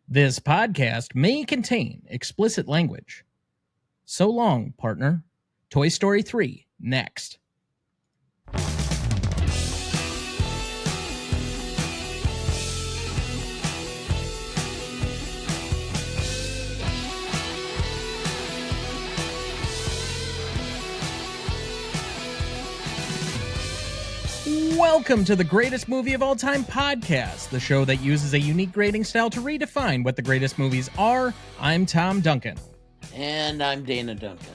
This podcast may contain explicit language. So long, partner. Toy Story 3, next. Welcome to the Greatest Movie of All Time podcast, the show that uses a unique grading style to redefine what the greatest movies are. I'm Tom Duncan. And I'm Dana Duncan.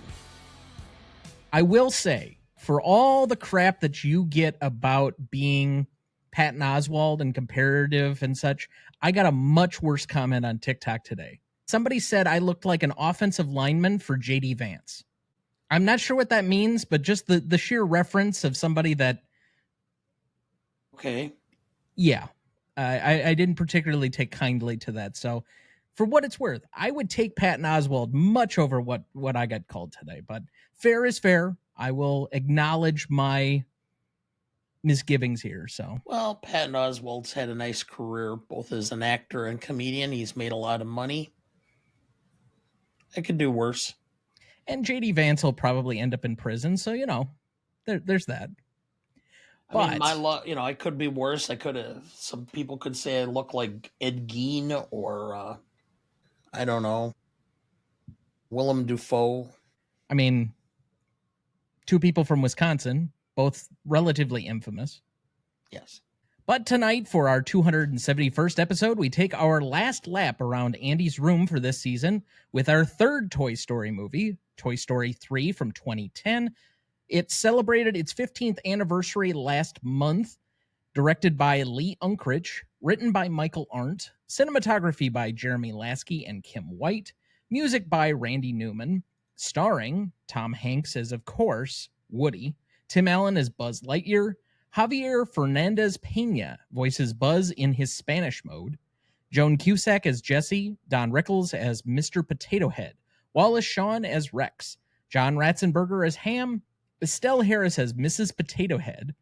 I will say, for all the crap that you get about being Patton Oswalt and comparative and such, I got a much worse comment on TikTok today. Somebody said I looked like an offensive lineman for J.D. Vance. I'm not sure what that means, but just the sheer reference of somebody that... Okay. Yeah, I didn't particularly take kindly to that. So for what it's worth, I would take Patton Oswalt much over what I got called today. But fair is fair. I will acknowledge my misgivings here. So, well, Patton Oswalt's had a nice career, both as an actor and comedian. He's made a lot of money. I could do worse. And J.D. Vance will probably end up in prison. So, you know, there's that. I mean, I could be worse. I could have. Some people could say I look like Ed Gein or, I don't know, Willem Dafoe. I mean, two people from Wisconsin, both relatively infamous. Yes. But tonight, for our 271st episode, we take our last lap around Andy's room for this season with our third Toy Story movie, Toy Story 3 from 2010. It celebrated its 15th anniversary last month, directed by Lee Unkrich, written by Michael Arndt, cinematography by Jeremy Lasky and Kim White, music by Randy Newman, starring Tom Hanks as, of course, Woody, Tim Allen as Buzz Lightyear, Javier Fernandez Peña voices Buzz in his Spanish mode, Joan Cusack as Jessie, Don Rickles as Mr. Potato Head, Wallace Shawn as Rex, John Ratzenberger as Ham, Estelle Harris as Mrs. Potato Head,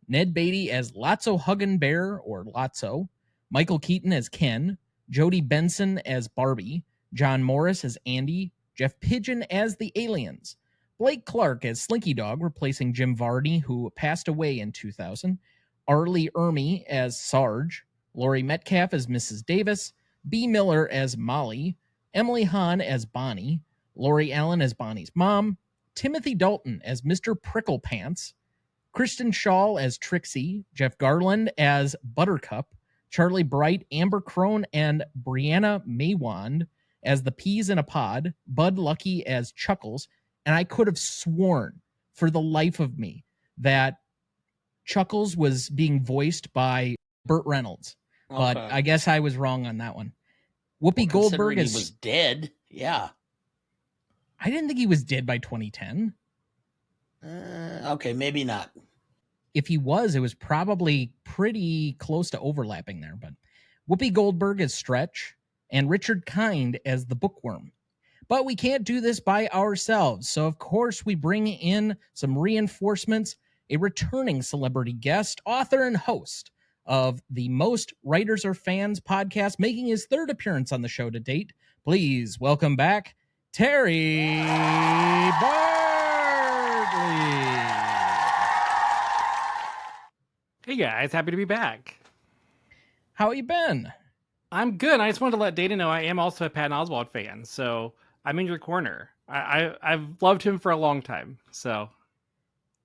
Ned Beatty as Lotso Huggin' Bear or Lotso, Michael Keaton as Ken, Jodie Benson as Barbie, John Morris as Andy, Jeff Pigeon as the Aliens, Blake Clark as Slinky Dog, replacing Jim Varney, who passed away in 2000, Arlie Ermey as Sarge, Laurie Metcalf as Mrs. Davis, B. Miller as Molly, Emily Hahn as Bonnie, Lori Allen as Bonnie's mom, Timothy Dalton as Mr. Pricklepants, Kristen Schaal as Trixie, Jeff Garland as Buttercup, Charlie Bright, Amber Crone, and Brianna Maywand as the Peas in a Pod, Bud Lucky as Chuckles, and I could have sworn for the life of me that Chuckles was being voiced by Burt Reynolds, but I guess I was wrong on that one. Whoopi Goldberg is... He was dead, yeah. I didn't think he was dead by 2010. Okay, maybe not. If he was, it was probably pretty close to overlapping there. But Whoopi Goldberg as Stretch and Richard Kind as the Bookworm. But we can't do this by ourselves. So, of course, we bring in some reinforcements, a returning celebrity guest, author and host of the Most Writers Are Fans podcast, making his third appearance on the show to date. Please welcome back Terry Bartley. Hey guys, happy to be back. How you been? I'm good. I just wanted to let Dana know I am also a Patton Oswalt fan, so I'm in your corner. I've loved him for a long time, so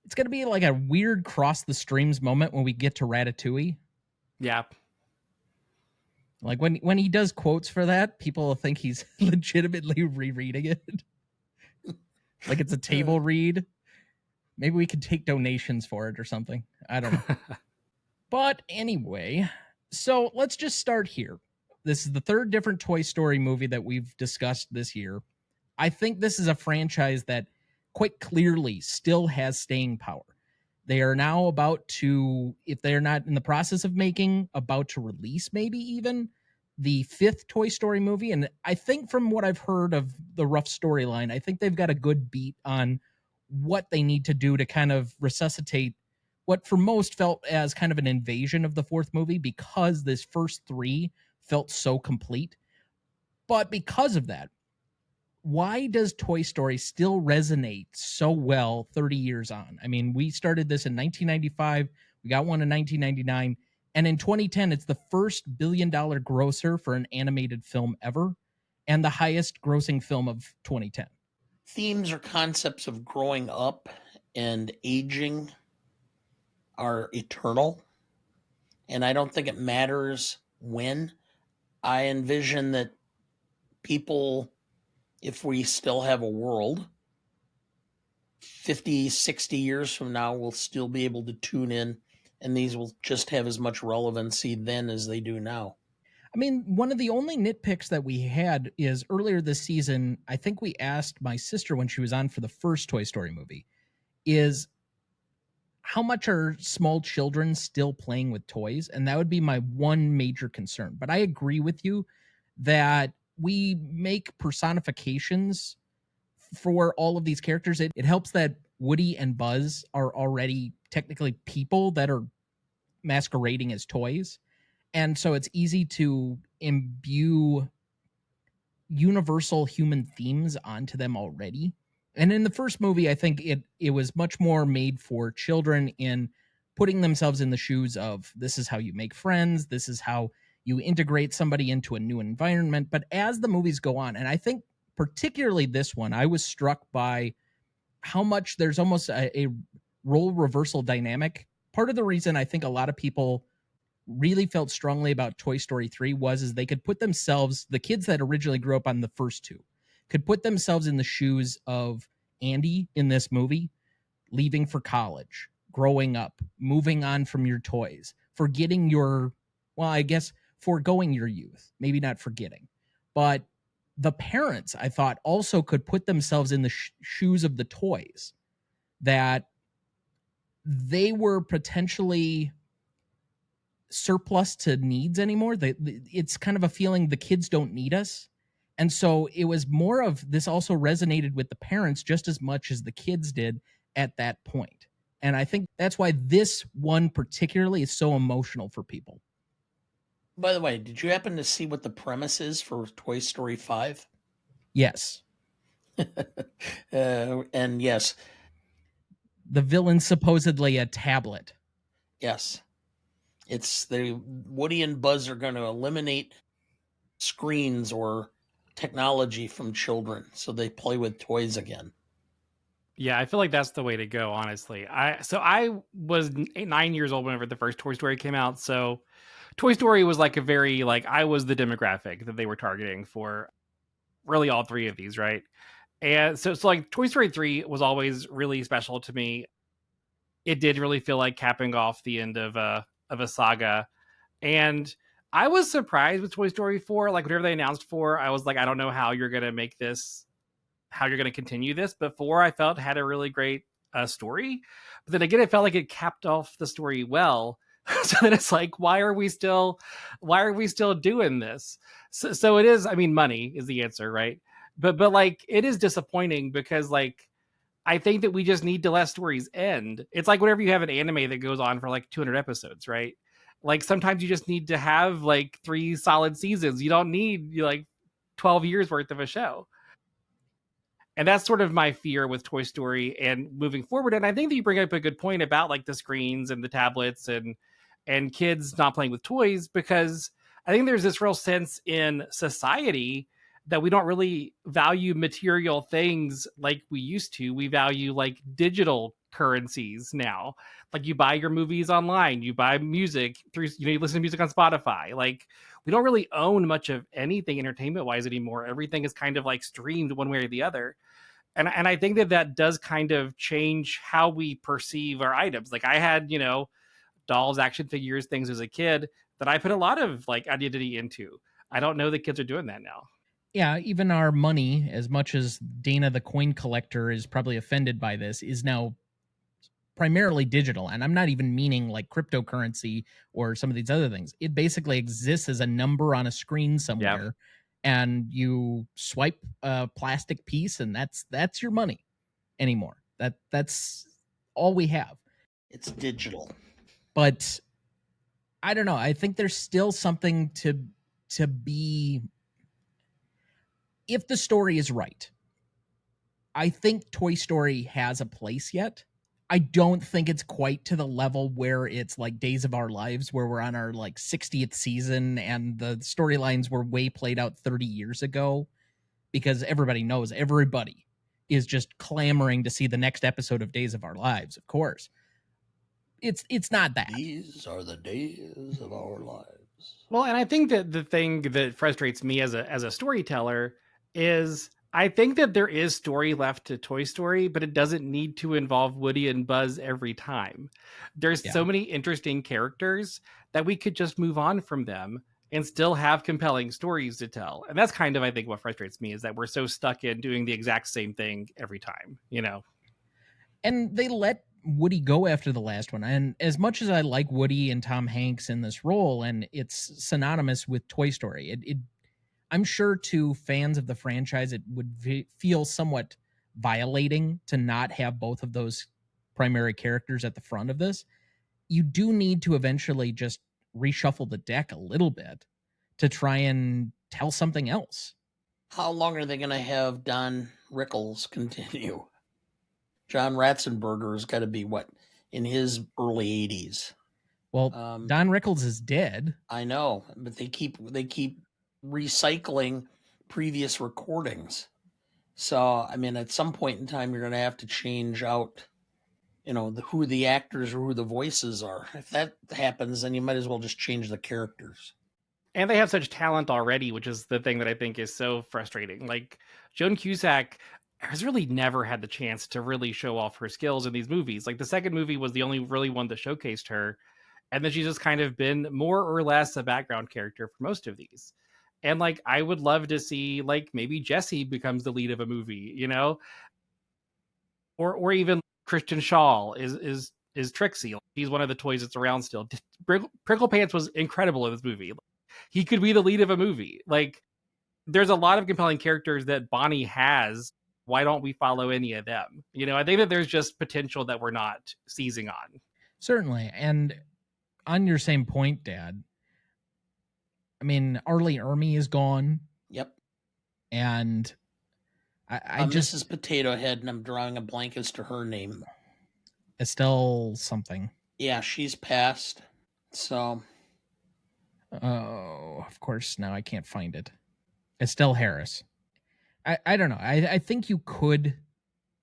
it's gonna be like a weird cross the streams moment when we get to Ratatouille. Yeah. Like when he does quotes for that, people will think he's legitimately rereading it. Like it's a table read. Maybe we could take donations for it or something. I don't know. But anyway, so let's just start here. This is the third different Toy Story movie that we've discussed this year. I think this is a franchise that quite clearly still has staying power. They are now about to, if they're not in the process of making, about to release maybe even the fifth Toy Story movie. And I think from what I've heard of the rough storyline, I think they've got a good beat on what they need to do to kind of resuscitate what for most felt as kind of an invasion of the fourth movie, because this first three felt so complete. But because of that, why does Toy Story still resonate so well 30 years on? I mean, we started this in 1995. We got one in 1999. And in 2010, it's the first billion-dollar grosser for an animated film ever and the highest grossing film of 2010. Themes or concepts of growing up and aging are eternal. And I don't think it matters when. I envision that people, if we still have a world, 50, 60 years from now, will still be able to tune in, and these will just have as much relevancy then as they do now. I mean, one of the only nitpicks that we had is earlier this season, I think we asked my sister when she was on for the first Toy Story movie, is how much are small children still playing with toys? And that would be my one major concern. But I agree with you that we make personifications for all of these characters. It helps that Woody and Buzz are already technically people that are masquerading as toys. And so it's easy to imbue universal human themes onto them already. And in the first movie, I think it was much more made for children in putting themselves in the shoes of this is how you make friends, this is how you integrate somebody into a new environment. But as the movies go on, and I think particularly this one, I was struck by how much there's almost a role reversal dynamic. Part of the reason I think a lot of people really felt strongly about Toy Story 3 was they could put themselves, the kids that originally grew up on the first two, could put themselves in the shoes of Andy in this movie, leaving for college, growing up, moving on from your toys, forgetting your, well, I guess foregoing your youth, maybe not forgetting. But the parents, I thought, also could put themselves in the shoes of the toys, that they were potentially surplus to needs anymore. It's kind of a feeling the kids don't need us. And so it was more of this also resonated with the parents just as much as the kids did at that point. And I think that's why this one particularly is so emotional for people. By the way, did you happen to see what the premise is for Toy Story 5? Yes. And yes. The villain's supposedly a tablet. Yes. It's Woody and Buzz are going to eliminate screens or technology from children so they play with toys again. Yeah, I feel like that's the way to go, honestly. I was 9 years old whenever the first Toy Story came out, so Toy Story was like a very, like, I was the demographic that they were targeting for really all three of these, right? And so like Toy Story 3 was always really special to me. It did really feel like capping off the end of a saga. And I was surprised with Toy Story 4. Like, whenever they announced 4, I was like, I don't know how you're going to make this, how you're going to continue this. But 4, I felt, had a really great story. But then again, it felt like it capped off the story well. So then it's like, why are we still doing this? So it is, I mean, money is the answer, right? But like, it is disappointing because, like, I think that we just need to let stories end. It's like whenever you have an anime that goes on for like 200 episodes, right? Like, sometimes you just need to have like 3 solid seasons. You don't need like 12 years worth of a show. And that's sort of my fear with Toy Story and moving forward. And I think that you bring up a good point about like the screens and the tablets and kids not playing with toys, because I think there's this real sense in society that we don't really value material things like we used to. We value like digital currencies now. Like, you buy your movies online, you buy music through, you listen to music on Spotify. Like, we don't really own much of anything entertainment wise anymore. Everything is kind of like streamed one way or the other. And I think that does kind of change how we perceive our items. Like, I had, dolls, action figures, things as a kid that I put a lot of like identity into. I don't know that kids are doing that now. Yeah, even our money, as much as Dana the coin collector is probably offended by this, is now primarily digital. And I'm not even meaning like cryptocurrency or some of these other things. It basically exists as a number on a screen somewhere. Yep. And you swipe a plastic piece and that's your money anymore. That's all we have. It's digital. But I don't know. I think there's still something to be if the story is right, I think Toy Story has a place yet. I don't think it's quite to the level where it's like Days of Our Lives, where we're on our like 60th season and the storylines were way played out 30 years ago, because everybody knows everybody is just clamoring to see the next episode of Days of Our Lives, of course. It's not that. These are the days of our lives. Well, and I think that the thing that frustrates me as a storyteller is I think that there is story left to Toy Story, but it doesn't need to involve Woody and Buzz every time. There's so many interesting characters that we could just move on from them and still have compelling stories to tell. And that's kind of, I think, what frustrates me, is that we're so stuck in doing the exact same thing every time, you know? And they let Woody go after the last one. And as much as I like Woody and Tom Hanks in this role, and it's synonymous with Toy Story, I'm sure to fans of the franchise, it would feel somewhat violating to not have both of those primary characters at the front of this. You do need to eventually just reshuffle the deck a little bit to try and tell something else. How long are they going to have Don Rickles continue? John Ratzenberger's got to be what, in his early 80s. Well, Don Rickles is dead. I know, but they keep recycling previous recordings. So, I mean, at some point in time, you're going to have to change out, you know, who the actors or who the voices are. If that happens, then you might as well just change the characters. And they have such talent already, which is the thing that I think is so frustrating. Like, Joan Cusack has really never had the chance to really show off her skills in these movies. Like, the second movie was the only really one that showcased her. And then she's just kind of been more or less a background character for most of these. And like, I would love to see, like, maybe Jessie becomes the lead of a movie, you know, or even Christian Shaw is Trixie. He's one of the toys that's around still. Prickle Pants was incredible in this movie. He could be the lead of a movie. Like, there's a lot of compelling characters that Bonnie has. Why don't we follow any of them? You know, I think that there's just potential that we're not seizing on. Certainly. And on your same point, Dad, I mean, Arlie Ermy is gone. Yep. And I just... Mrs. Potato Head, and I'm drawing a blank as to her name. Estelle something. Yeah, she's passed. So... Oh, of course, now I can't find it. Estelle Harris. I don't know. I think you could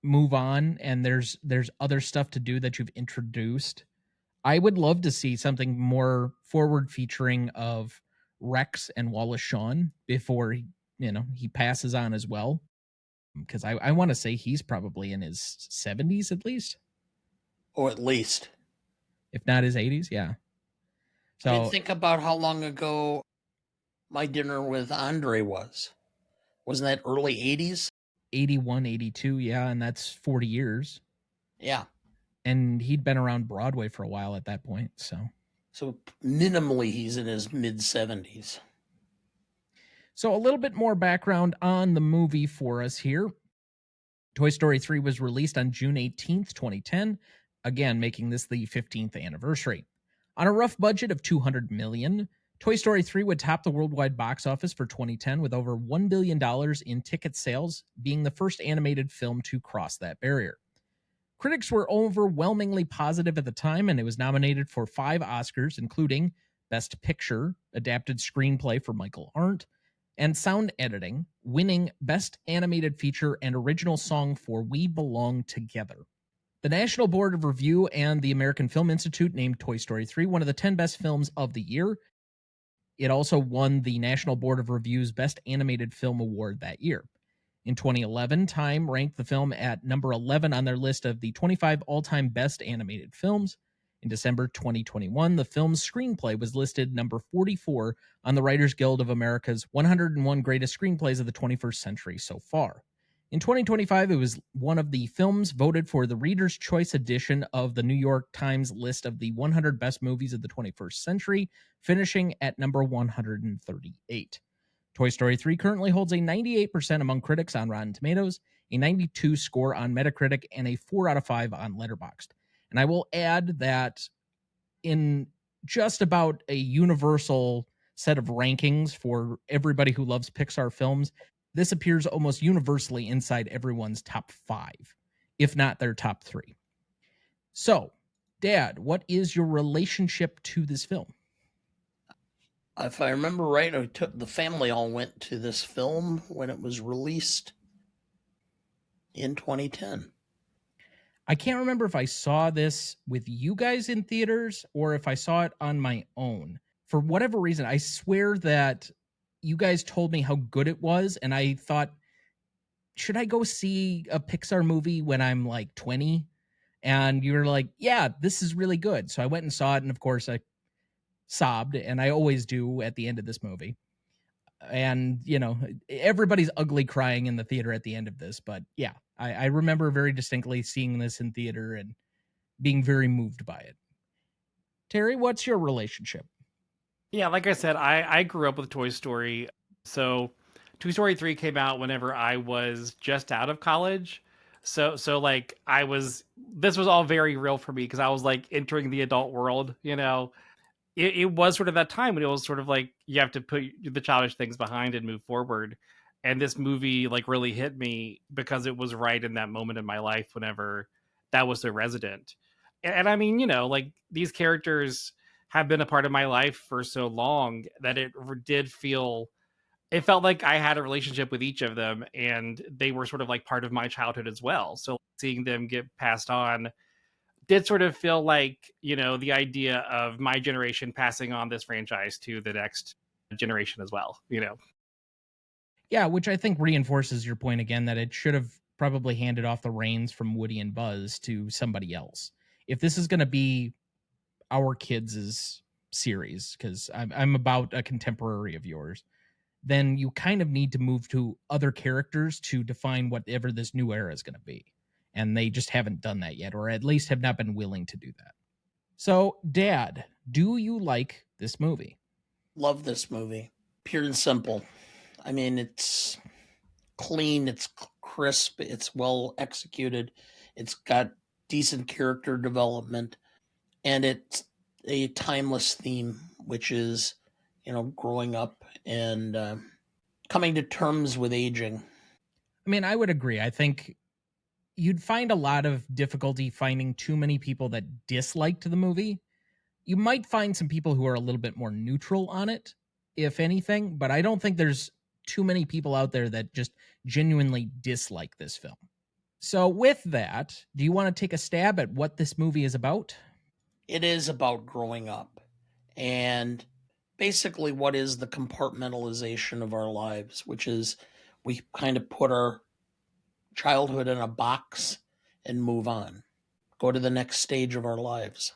move on, and there's other stuff to do that you've introduced. I would love to see something more forward featuring of Rex and Wallace Shawn before he passes on as well. Because I want to say he's probably in his 70s at least. Oh, at least. If not his 80s, yeah. So I mean, think about how long ago My Dinner with Andre was. Wasn't that early 80s? 81, 82, yeah, and that's 40 years. Yeah. And he'd been around Broadway for a while at that point, So minimally, he's in his mid-70s. So a little bit more background on the movie for us here. Toy Story 3 was released on June 18th, 2010, again making this the 15th anniversary. On a rough budget of $200 million, Toy Story 3 would top the worldwide box office for 2010 with over $1 billion in ticket sales, being the first animated film to cross that barrier. Critics were overwhelmingly positive at the time, and it was nominated for 5 Oscars, including Best Picture, Adapted Screenplay for Michael Arndt, and Sound Editing, winning Best Animated Feature and Original Song for We Belong Together. The National Board of Review and the American Film Institute named Toy Story 3 one of the 10 best films of the year. It also won the National Board of Review's Best Animated Film Award that year. In 2011, Time ranked the film at number 11 on their list of the 25 all-time best animated films. In December 2021, the film's screenplay was listed number 44 on the Writers Guild of America's 101 Greatest Screenplays of the 21st Century so far. In 2025, it was one of the films voted for the Reader's Choice edition of the New York Times list of the 100 best movies of the 21st century, finishing at number 138. Toy Story 3 currently holds a 98% among critics on Rotten Tomatoes, a 92 score on Metacritic, and a 4 out of 5 on Letterboxd. And I will add that in just about a universal set of rankings for everybody who loves Pixar films, this appears almost universally inside everyone's top 5, if not their top 3. So, Dad, what is your relationship to this film? If I remember right, the family all went to this film when it was released in 2010. I can't remember if I saw this with you guys in theaters or if I saw it on my own. For whatever reason, I swear that you guys told me how good it was, and I thought, should I go see a Pixar movie when I'm like 20? And you were like, yeah, this is really good. So I went and saw it, and of course I sobbed, and I always do at the end of this movie. And, you know, everybody's ugly crying in the theater at the end of this. But yeah, I remember very distinctly seeing this in theater and being very moved by it. Terry, what's your relationship? Yeah, like I said, I grew up with Toy Story. So Toy Story 3 came out whenever I was just out of college. So like this was all very real for me because I was like entering the adult world, you know. It was sort of that time when it was sort of like you have to put the childish things behind and move forward. And this movie like really hit me because it was right in that moment in my life whenever that was so resident. And I mean, you know, like these characters have been a part of my life for so long that it felt like I had a relationship with each of them and they were sort of like part of my childhood as well. So seeing them get passed on did sort of feel like, you know, the idea of my generation passing on this franchise to the next generation as well, you know. Yeah, which I think reinforces your point again that it should have probably handed off the reins from Woody and Buzz to somebody else. If this is going to be our kids' series, because I'm about a contemporary of yours, then you kind of need to move to other characters to define whatever this new era is going to be. And they just haven't done that yet, or at least have not been willing to do that. So, Dad, do you like this movie? Love this movie. Pure and simple. I mean, it's clean, it's crisp, it's well executed, it's got decent character development, and it's a timeless theme, which is, you know, growing up and coming to terms with aging. I mean, I would agree. I think you'd find a lot of difficulty finding too many people that disliked the movie. You might find some people who are a little bit more neutral on it, if anything, but I don't think there's too many people out there that just genuinely dislike this film. So, with that, do you want to take a stab at what this movie is about? It is about growing up and basically what is the compartmentalization of our lives, which is we kind of put our childhood in a box and move on, go to the next stage of our lives.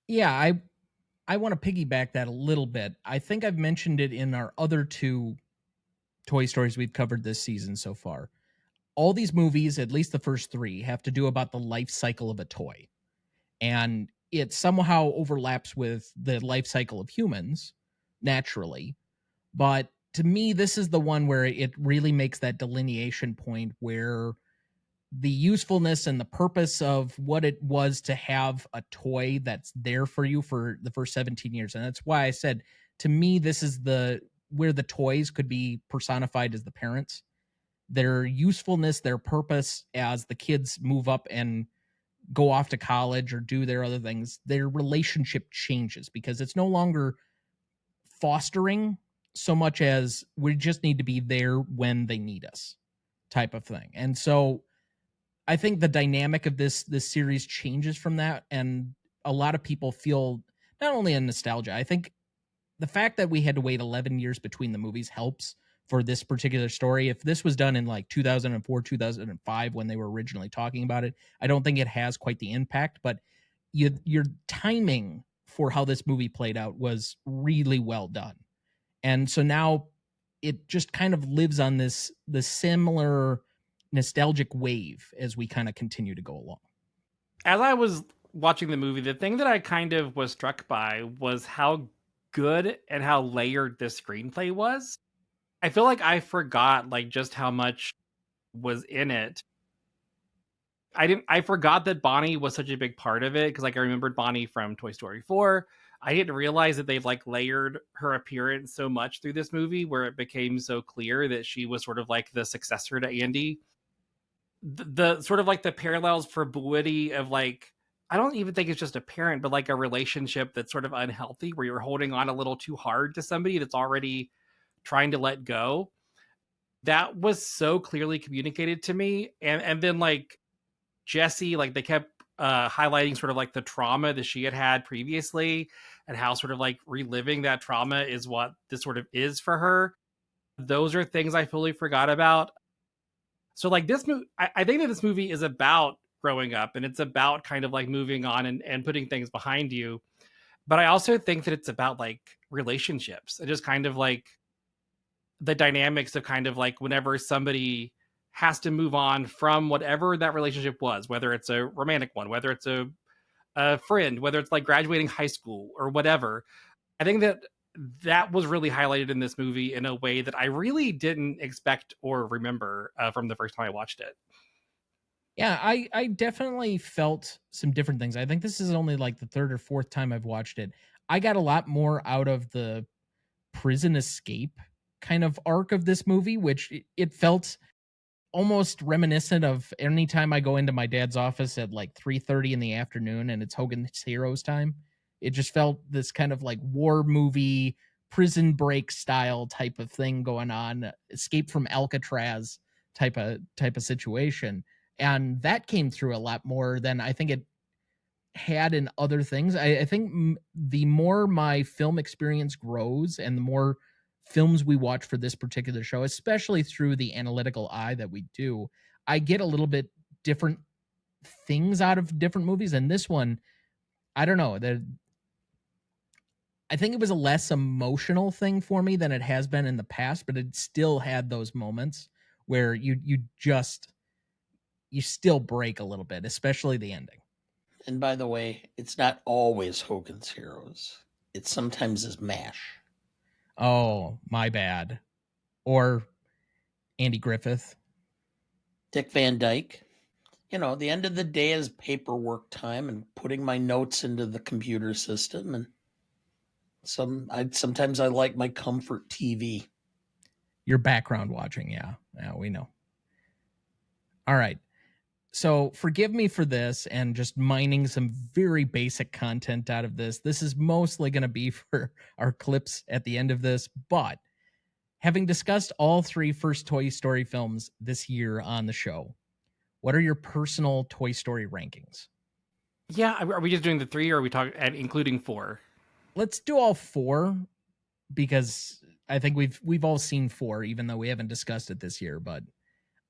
Yeah, I want to piggyback that a little bit. I think I've mentioned it in our other 2 Toy Stories we've covered this season so far. All these movies, at least the first 3, have to do about the life cycle of a toy. And it somehow overlaps with the life cycle of humans, naturally. But to me, this is the one where it really makes that delineation point where the usefulness and the purpose of what it was to have a toy that's there for you for the first 17 years. And that's why I said, to me, this is where the toys could be personified as the parents. Their usefulness, their purpose as the kids move up and go off to college or do their other things, their relationship changes because it's no longer fostering so much as we just need to be there when they need us type of thing. And so I think the dynamic of this series changes from that, and a lot of people feel not only a nostalgia. I think the fact that we had to wait 11 years between the movies helps for this particular story. If this was done in like 2004, 2005 when they were originally talking about it, I don't think it has quite the impact, but your timing for how this movie played out was really well done. And so now it just kind of lives on the similar nostalgic wave as we kind of continue to go along. As I was watching the movie, the thing that I kind of was struck by was how good and how layered this screenplay was. I feel like I forgot like just how much was in it. I forgot that Bonnie was such a big part of it because like I remembered Bonnie from Toy Story 4. I didn't realize that they've like layered her appearance so much through this movie, where it became so clear that she was sort of like the successor to Andy. The sort of like the parallels for fluidity of like, I don't even think it's just a parent, but like a relationship that's sort of unhealthy, where you're holding on a little too hard to somebody that's already trying to let go. That was so clearly communicated to me. And then like Jesse, like they kept highlighting sort of like the trauma that she had previously, and how sort of like reliving that trauma is what this sort of is for her. Those are things I fully forgot about. So like this movie, I think that this movie is about growing up, and it's about kind of like moving on and putting things behind you. But I also think that it's about like relationships and just kind of like the dynamics of kind of like whenever somebody has to move on from whatever that relationship was, whether it's a romantic one, whether it's a friend, whether it's like graduating high school or whatever. I think that that was really highlighted in this movie in a way that I really didn't expect or remember from the first time I watched it. Yeah, I definitely felt some different things. I think this is only like the third or fourth time I've watched it. I got a lot more out of the prison escape kind of arc of this movie, which it felt almost reminiscent of any time I go into my dad's office at like 3:30 in the afternoon and it's Hogan's Heroes time. It just felt this kind of like war movie, prison break style type of thing going on, escape from Alcatraz type of situation. And that came through a lot more than I think it had in other things. I think the more my film experience grows and the more films we watch for this particular show, especially through the analytical eye that we do, I get a little bit different things out of different movies. And this one, I don't know, I think it was a less emotional thing for me than it has been in the past, but it still had those moments where you still break a little bit, especially the ending. And by the way, it's not always Hogan's Heroes. It sometimes is MASH. Oh, my bad. Or Andy Griffith. Dick Van Dyke. The end of the day is paperwork time and putting my notes into the computer system. And sometimes I like my comfort TV. Your background watching, yeah. Yeah, we know. All right. So forgive me for this and just mining some very basic content out of this. This is mostly going to be for our clips at the end of this, but having discussed all three first Toy Story films this year on the show, what are your personal Toy Story rankings? Yeah, are we just doing the three, or are we talking including four? Let's do all four, because I think we've all seen four, even though we haven't discussed it this year. But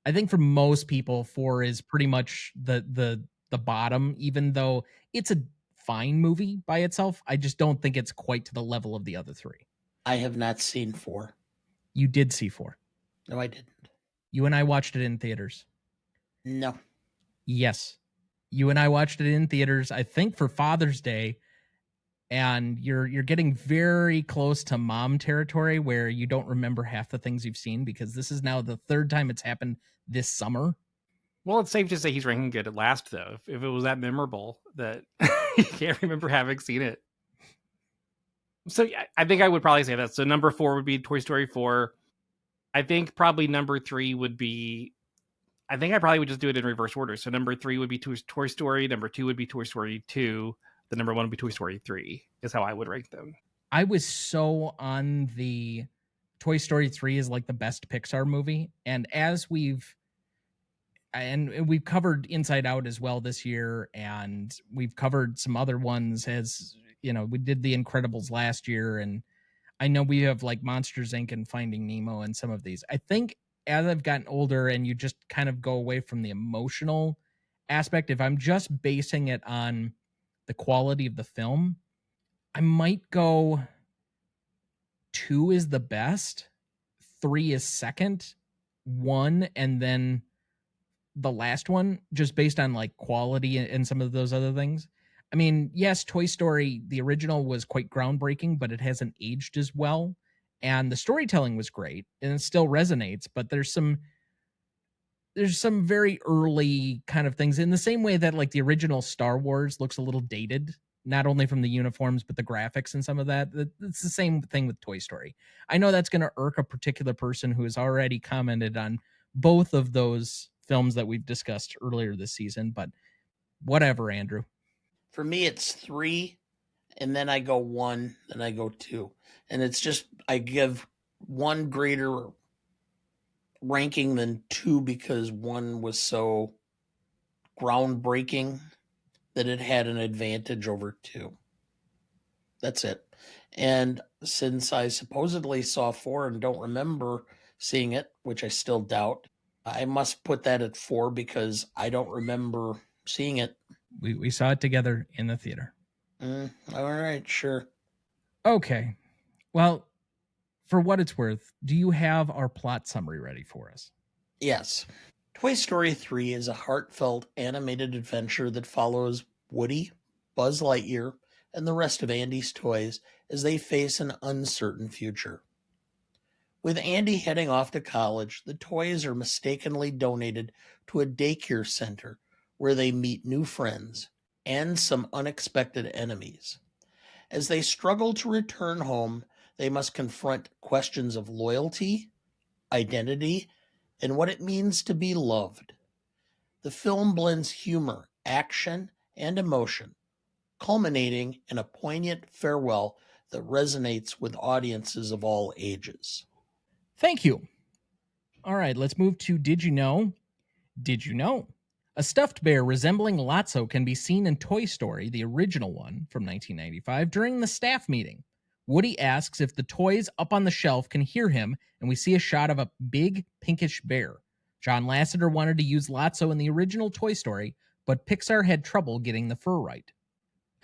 I think for most people, four is pretty much the bottom, even though it's a fine movie by itself. I just don't think it's quite to the level of the other three. I have not seen four. You did see four. No, I didn't. You and I watched it in theaters. No. Yes. You and I watched it in theaters, I think for Father's Day, and you're getting very close to mom territory where you don't remember half the things you've seen, because this is now the third time it's happened this summer. Well, it's safe to say he's ranking good at last, though. If it was that memorable that you can't remember having seen it. So yeah, I think I would probably say that. So number 4 would be Toy Story 4. I think probably number 3 would be, I think I probably would just do it in reverse order. So number 3 would be Toy Story. Number 2 would be Toy Story 2. The number 1 would be Toy Story 3 is how I would rank them. I was so on the Toy Story 3 is like the best Pixar movie. And as we've covered Inside Out as well this year, and we've covered some other ones, as you know, we did The Incredibles last year, and I know we have like Monsters Inc. and Finding Nemo and some of these. I think as I've gotten older and you just kind of go away from the emotional aspect, if I'm just basing it on the quality of the film, I might go 2 is the best, 3 is second, 1, and then the last one, just based on like quality and some of those other things. I mean, yes, Toy Story, the original, was quite groundbreaking, but it hasn't aged as well. And the storytelling was great and it still resonates, but there's some very early kind of things, in the same way that like the original Star Wars looks a little dated not only from the uniforms, but the graphics and some of that. It's the same thing with Toy Story. I know that's going to irk a particular person who has already commented on both of those films that we've discussed earlier this season, but whatever, Andrew. For me, it's 3, and then I go 1, then I go 2. And it's just, I give 1 greater ranking than 2 because 1 was so groundbreaking that it had an advantage over 2. That's it. And since I supposedly saw 4 and don't remember seeing it, which I still doubt, I must put that at 4 because I don't remember seeing it. We saw it together in the theater. All right, sure. Okay. Well, for what it's worth, do you have our plot summary ready for us? Yes. Toy Story 3 is a heartfelt animated adventure that follows Woody, Buzz Lightyear, and the rest of Andy's toys as they face an uncertain future. With Andy heading off to college, the toys are mistakenly donated to a daycare center where they meet new friends and some unexpected enemies. As they struggle to return home, they must confront questions of loyalty, identity, and what it means to be loved. The film blends humor, action, and emotion, culminating in a poignant farewell that resonates with audiences of all ages. Thank you. All right, let's move to Did You Know? Did you know? A stuffed bear resembling Lotso can be seen in Toy Story, the original one from 1995, during the staff meeting. Woody asks if the toys up on the shelf can hear him, and we see a shot of a big pinkish bear. John Lasseter wanted to use Lotso in the original Toy Story, but Pixar had trouble getting the fur right.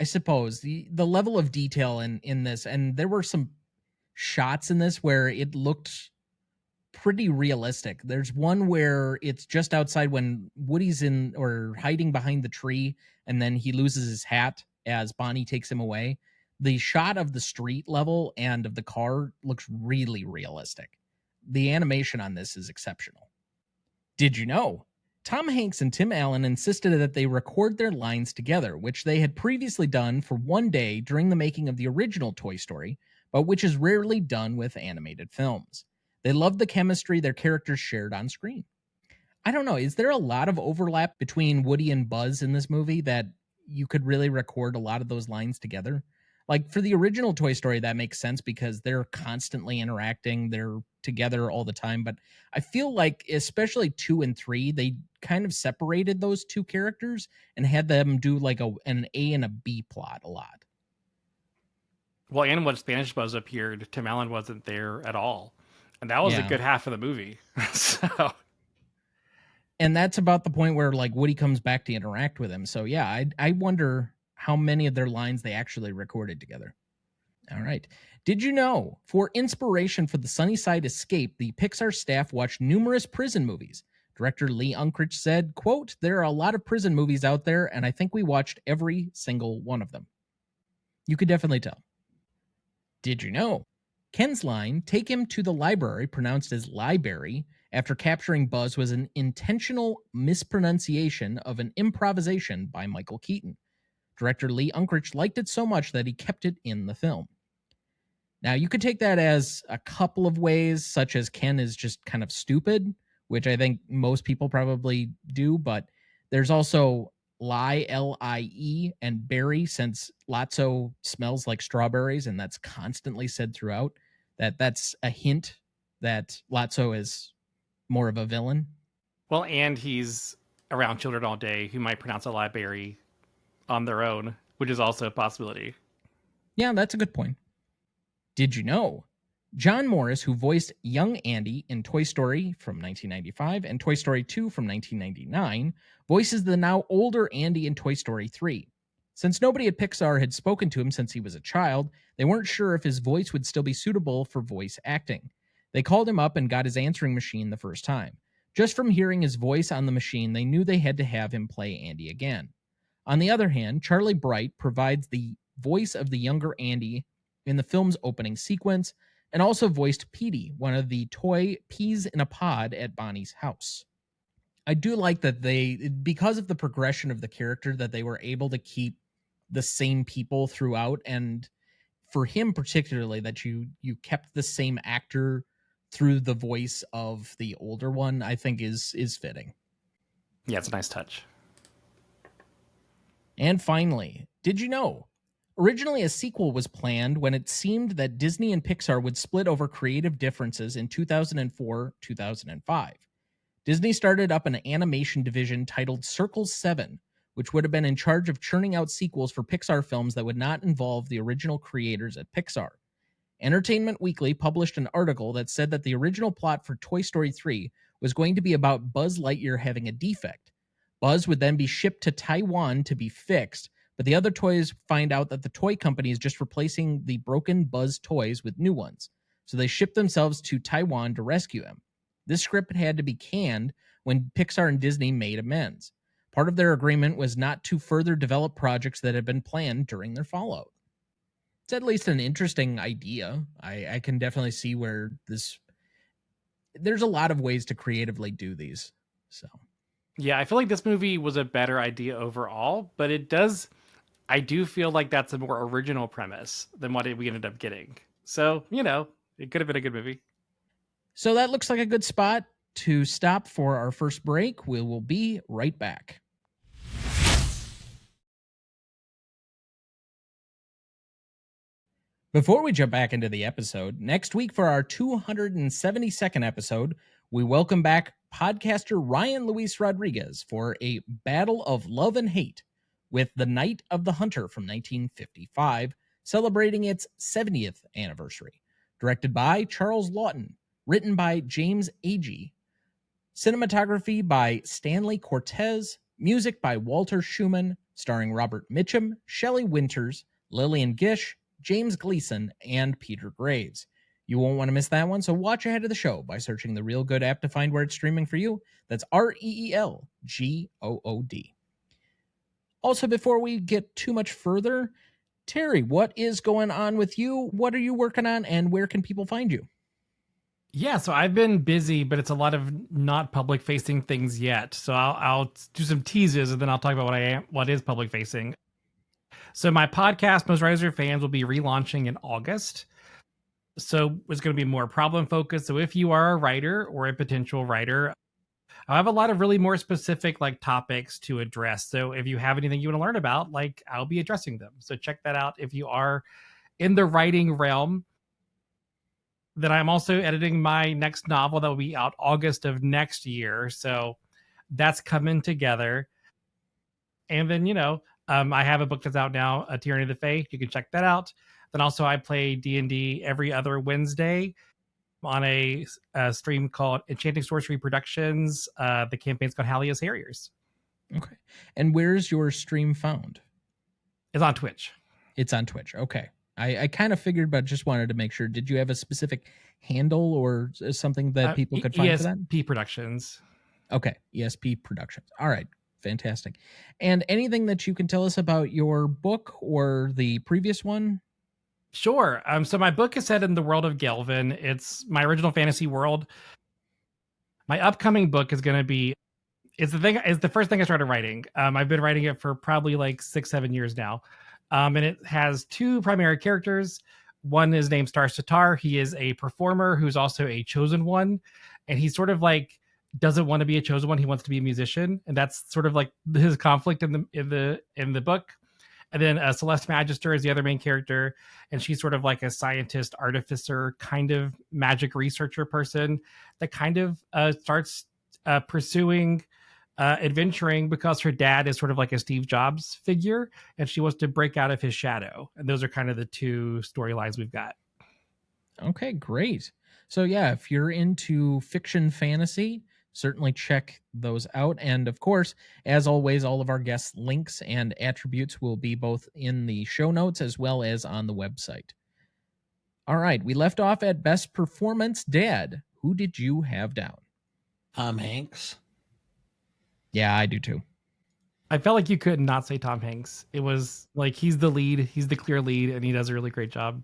I suppose the level of detail in this, and there were some shots in this where it looked pretty realistic. There's one where it's just outside when Woody's in or hiding behind the tree, and then he loses his hat as Bonnie takes him away. The shot of the street level and of the car looks really realistic. The animation on this is exceptional. Did you know? Tom Hanks and Tim Allen insisted that they record their lines together, which they had previously done for one day during the making of the original Toy Story, but which is rarely done with animated films. They loved the chemistry their characters shared on screen. I don't know, is there a lot of overlap between Woody and Buzz in this movie that you could really record a lot of those lines together? Like for the original Toy Story, that makes sense because they're constantly interacting, they're together all the time. But I feel like, especially 2 and 3, they kind of separated those two characters and had them do like an A and a B plot a lot. Well, and when Spanish Buzz appeared, Tim Allen wasn't there at all. And that was a good half of the movie. So, and that's about the point where like Woody comes back to interact with him. So yeah, I wonder how many of their lines they actually recorded together. All right. Did you know? For inspiration for the Sunnyside Escape, the Pixar staff watched numerous prison movies. Director Lee Unkrich said, quote, "There are a lot of prison movies out there, and I think we watched every single one of them." You could definitely tell. Did you know? Ken's line, "Take him to the library," pronounced as library, after capturing Buzz, was an intentional mispronunciation of an improvisation by Michael Keaton. Director Lee Unkrich liked it so much that he kept it in the film. Now, you could take that as a couple of ways, such as Ken is just kind of stupid, which I think most people probably do, but there's also lie, L-I-E, and berry, since Lotso smells like strawberries, and that's constantly said throughout. That's a hint that Lotso is more of a villain. Well, and he's around children all day who might pronounce a library on their own, which is also a possibility. Yeah, that's a good point. Did you know? John Morris, who voiced young Andy in Toy Story from 1995 and Toy Story 2 from 1999, voices the now older Andy in Toy Story 3. Since nobody at Pixar had spoken to him since he was a child, they weren't sure if his voice would still be suitable for voice acting. They called him up and got his answering machine the first time. Just from hearing his voice on the machine, they knew they had to have him play Andy again. On the other hand, Charlie Bright provides the voice of the younger Andy in the film's opening sequence, and also voiced Petey, one of the toy peas in a pod at Bonnie's house. I do like that they, because of the progression of the character, that they were able to keep the same people throughout, and for him particularly, that you kept the same actor through the voice of the older one, I think is fitting. Yeah, it's a nice touch. And finally, did you know? Originally, a sequel was planned when it seemed that Disney and Pixar would split over creative differences in 2004-2005. Disney started up an animation division titled Circle 7, which would have been in charge of churning out sequels for Pixar films that would not involve the original creators at Pixar. Entertainment Weekly published an article that said that the original plot for Toy Story 3 was going to be about Buzz Lightyear having a defect. Buzz would then be shipped to Taiwan to be fixed, but the other toys find out that the toy company is just replacing the broken Buzz toys with new ones. So they ship themselves to Taiwan to rescue him. This script had to be canned when Pixar and Disney made amends. Part of their agreement was not to further develop projects that had been planned during their fallout. It's at least an interesting idea. I can definitely see where there's a lot of ways to creatively do these. So yeah, I feel like this movie was a better idea overall, but I do feel like that's a more original premise than what we ended up getting. So, it could have been a good movie. So that looks like a good spot to stop for our first break. We will be right back. Before we jump back into the episode, next week for our 272nd episode, we welcome back podcaster Ryan Luis Rodriguez for a battle of love and hate with The Night of the Hunter from 1955, celebrating its 70th anniversary. Directed by Charles Lawton, written by James Agee, cinematography by Stanley Cortez, music by Walter Schumann, starring Robert Mitchum, Shelley Winters, Lillian Gish, James Gleason, and Peter Graves. You won't want to miss that one, so watch ahead of the show by searching the Real Good app to find where it's streaming for you. That's ReelGood. Also, before we get too much further, Terry, what is going on with you? What are you working on, and where can people find you? Yeah, so I've been busy, but it's a lot of not public facing things yet. So I'll do some teases, and then I'll talk about what is public facing. So my podcast, Most Writers Are Fans, will be relaunching in August. So it's going to be more problem focused. So if you are a writer or a potential writer, I have a lot of really more specific topics to address. So if you have anything you want to learn about, I'll be addressing them. So check that out if you are in the writing realm. Then I'm also editing my next novel that will be out August of next year. So that's coming together. And then, I have a book that's out now, A Tyranny of the Fae. You can check that out. Then also I play D&D every other Wednesday on a stream called Enchanting Sorcery Productions. The campaign's called Hallia's Harriers. Okay. And where's your stream found? It's on Twitch. It's on Twitch. Okay. I kind of figured, but just wanted to make sure. Did you have a specific handle or something that people could find for that? ESP Productions. Okay. ESP Productions. All right. Fantastic. And anything that you can tell us about your book or the previous one? Sure. So my book is set in the world of Gelvin. It's my original fantasy world. My upcoming book is going to be, it's the first thing I started writing. I've been writing it for probably 6-7 years now. And it has two primary characters. One is named Star Sitar. He is a performer who's also a chosen one. And he's sort of doesn't want to be a chosen one. He wants to be a musician. And that's sort of his conflict in the book. And then Celeste Magister is the other main character, and she's sort of like a scientist, artificer, kind of magic researcher person that kind of starts pursuing adventuring because her dad is sort of like a Steve Jobs figure, and she wants to break out of his shadow. And those are kind of the two storylines we've got. Okay, great. So yeah, if you're into fiction fantasy, certainly check those out. And of course, as always, all of our guests' links and attributes will be both in the show notes as well as on the website. All right, we left off at Best Performance. Dad, who did you have down? Tom Hanks. Yeah, I do too. I felt like you could not say Tom Hanks. It was he's the lead, he's the clear lead, and he does a really great job.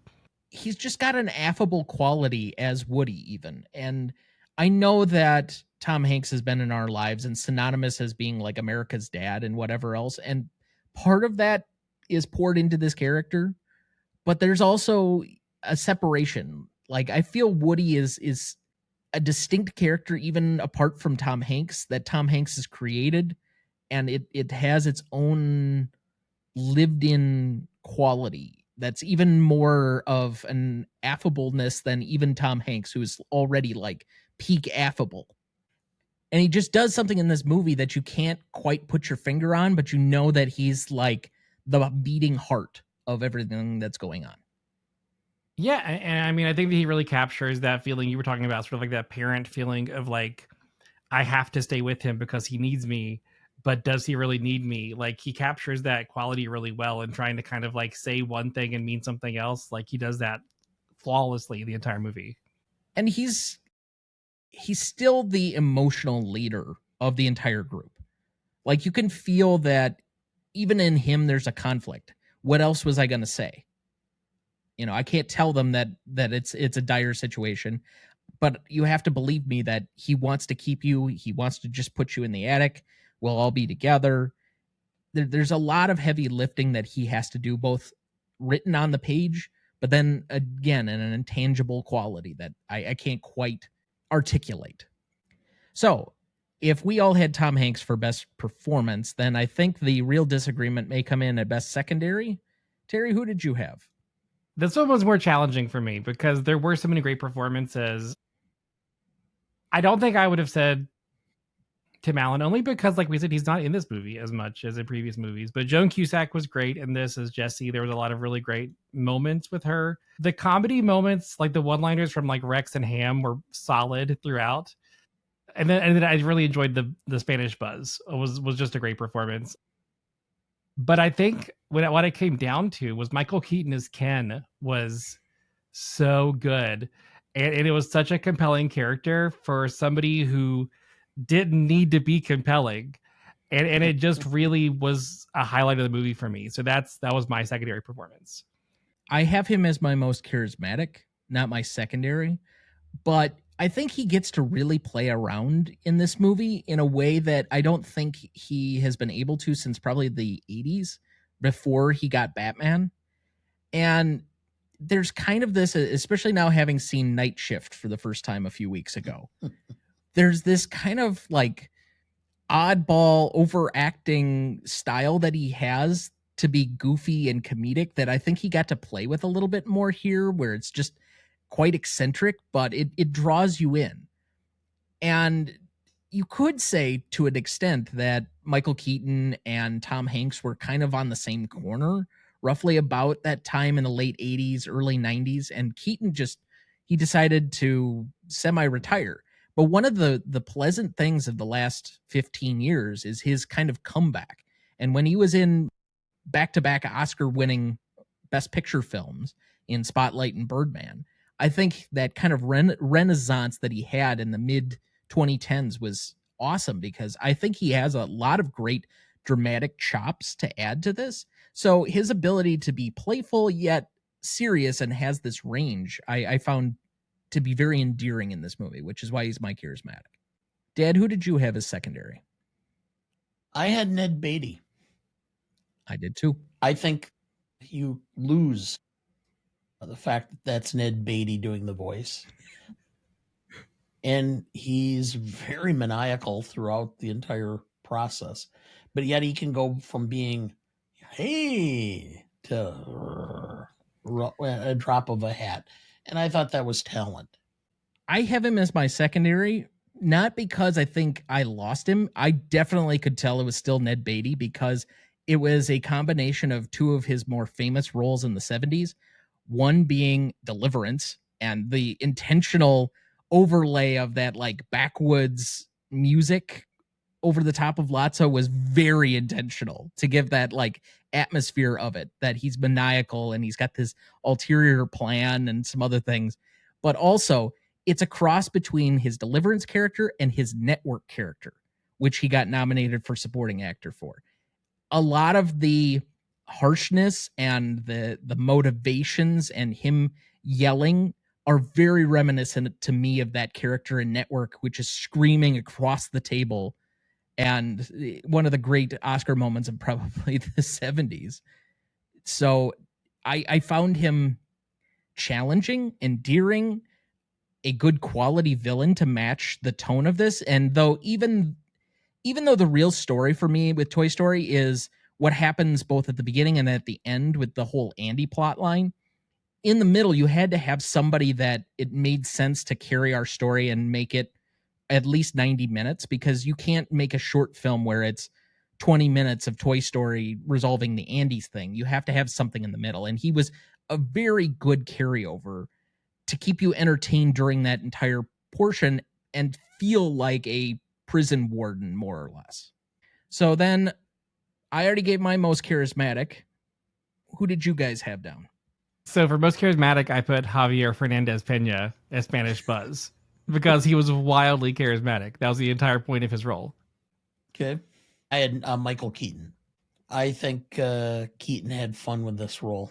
He's just got an affable quality as Woody even. And I know that Tom Hanks has been in our lives and synonymous as being America's dad and whatever else. And part of that is poured into this character, but there's also a separation. Like, I feel Woody is a distinct character even apart from Tom Hanks, that Tom Hanks has created, and it has its own lived in quality that's even more of an affableness than even Tom Hanks, who is already like peak affable. And he just does something in this movie that you can't quite put your finger on, but you know that he's like the beating heart of everything that's going on. Yeah, and I mean, I think that he really captures that feeling you were talking about, sort of like that parent feeling of like, I have to stay with him because he needs me, but does he really need me? Like, he captures that quality really well, and trying to kind of like say one thing and mean something else. Like, he does that flawlessly the entire movie. And he's still the emotional leader of the entire group. Like, you can feel that even in him there's a conflict. What else was I going to say? You know, I can't tell them that it's a dire situation, but you have to believe me that he wants to keep you. He wants to just put you in the attic. We'll all be together. There's a lot of heavy lifting that he has to do, both written on the page, but then again in an intangible quality that I can't quite articulate. So if we all had Tom Hanks for best performance, then I think the real disagreement may come in at best secondary. Terry, who did you have? This one was more challenging for me because there were so many great performances. I don't think I would have said Tim Allen, only because, like we said, he's not in this movie as much as in previous movies. But Joan Cusack was great in this as Jessie. There was a lot of really great moments with her. The comedy moments, like the one-liners from like Rex and Ham, were solid throughout. And then I really enjoyed the Spanish Buzz. It was just a great performance. But I think what it came down to was Michael Keaton as Ken was so good. And it was such a compelling character for somebody who didn't need to be compelling. And it just really was a highlight of the movie for me. So that was my secondary performance. I have him as my most charismatic, not my secondary. But I think he gets to really play around in this movie in a way that I don't think he has been able to since probably the 80s before he got Batman. And there's kind of this, especially now having seen Night Shift for the first time a few weeks ago, there's this kind of like oddball overacting style that he has to be goofy and comedic that I think he got to play with a little bit more here, where it's just quite eccentric, but it draws you in. And you could say to an extent that Michael Keaton and Tom Hanks were kind of on the same corner, roughly about that time in the late 80s, early 90s. And Keaton he decided to semi-retire. But one of the pleasant things of the last 15 years is his kind of comeback. And when he was in back-to-back Oscar-winning Best Picture films in Spotlight and Birdman, I think that kind of renaissance that he had in the mid 2010s was awesome, because I think he has a lot of great dramatic chops to add to this. So his ability to be playful yet serious and has this range, I found to be very endearing in this movie, which is why he's my charismatic. Dad, who did you have as secondary? I had Ned Beatty. I did too. I think you lose the fact that that's Ned Beatty doing the voice. And he's very maniacal throughout the entire process. But yet he can go from being, hey, to a drop of a hat. And I thought that was talent. I have him as my secondary, not because I think I lost him. I definitely could tell it was still Ned Beatty, because it was a combination of two of his more famous roles in the 70s. One being Deliverance, and the intentional overlay of that like backwoods music over the top of Lotso was very intentional to give that like atmosphere of it, that he's maniacal and he's got this ulterior plan and some other things. But also it's a cross between his Deliverance character and his Network character, which he got nominated for supporting actor for. A lot of the harshness and the motivations and him yelling are very reminiscent to me of that character in Network, which is screaming across the table, and one of the great Oscar moments of probably the 70s. So I found him challenging, endearing, a good quality villain to match the tone of this. And though even though the real story for me with Toy Story is what happens both at the beginning and at the end with the whole Andy plot line, in the middle you had to have somebody that it made sense to carry our story and make it at least 90 minutes, because you can't make a short film where it's 20 minutes of Toy Story resolving the Andy's thing. You have to have something in the middle. And he was a very good carryover to keep you entertained during that entire portion and feel like a prison warden, more or less. So then I already gave my most charismatic. Who did you guys have down? So for most charismatic, I put Javier Fernandez Pena as Spanish Buzz because he was wildly charismatic. That was the entire point of his role. Okay. I had Michael Keaton. I think Keaton had fun with this role.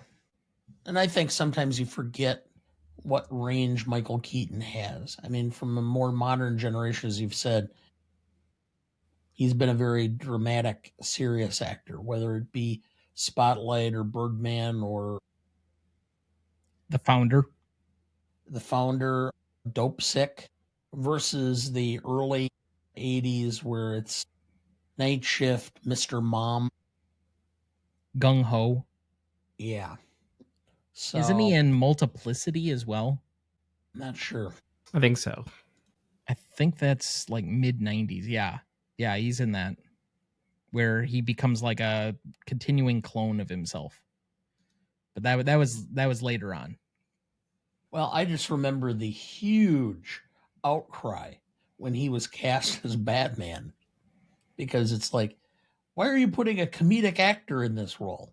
And I think sometimes you forget what range Michael Keaton has. I mean, from a more modern generation, as you've said, he's been a very dramatic, serious actor, whether it be Spotlight or Birdman or The Founder. Dope Sick, versus the early 80s where it's Night Shift, Mr. Mom. Gung Ho. Yeah. So, isn't he in Multiplicity as well? Not sure. I think so. I think that's like mid 90s. Yeah. Yeah, he's in that, where he becomes like a continuing clone of himself. But that was later on. Well, I just remember the huge outcry when he was cast as Batman, because it's like, why are you putting a comedic actor in this role?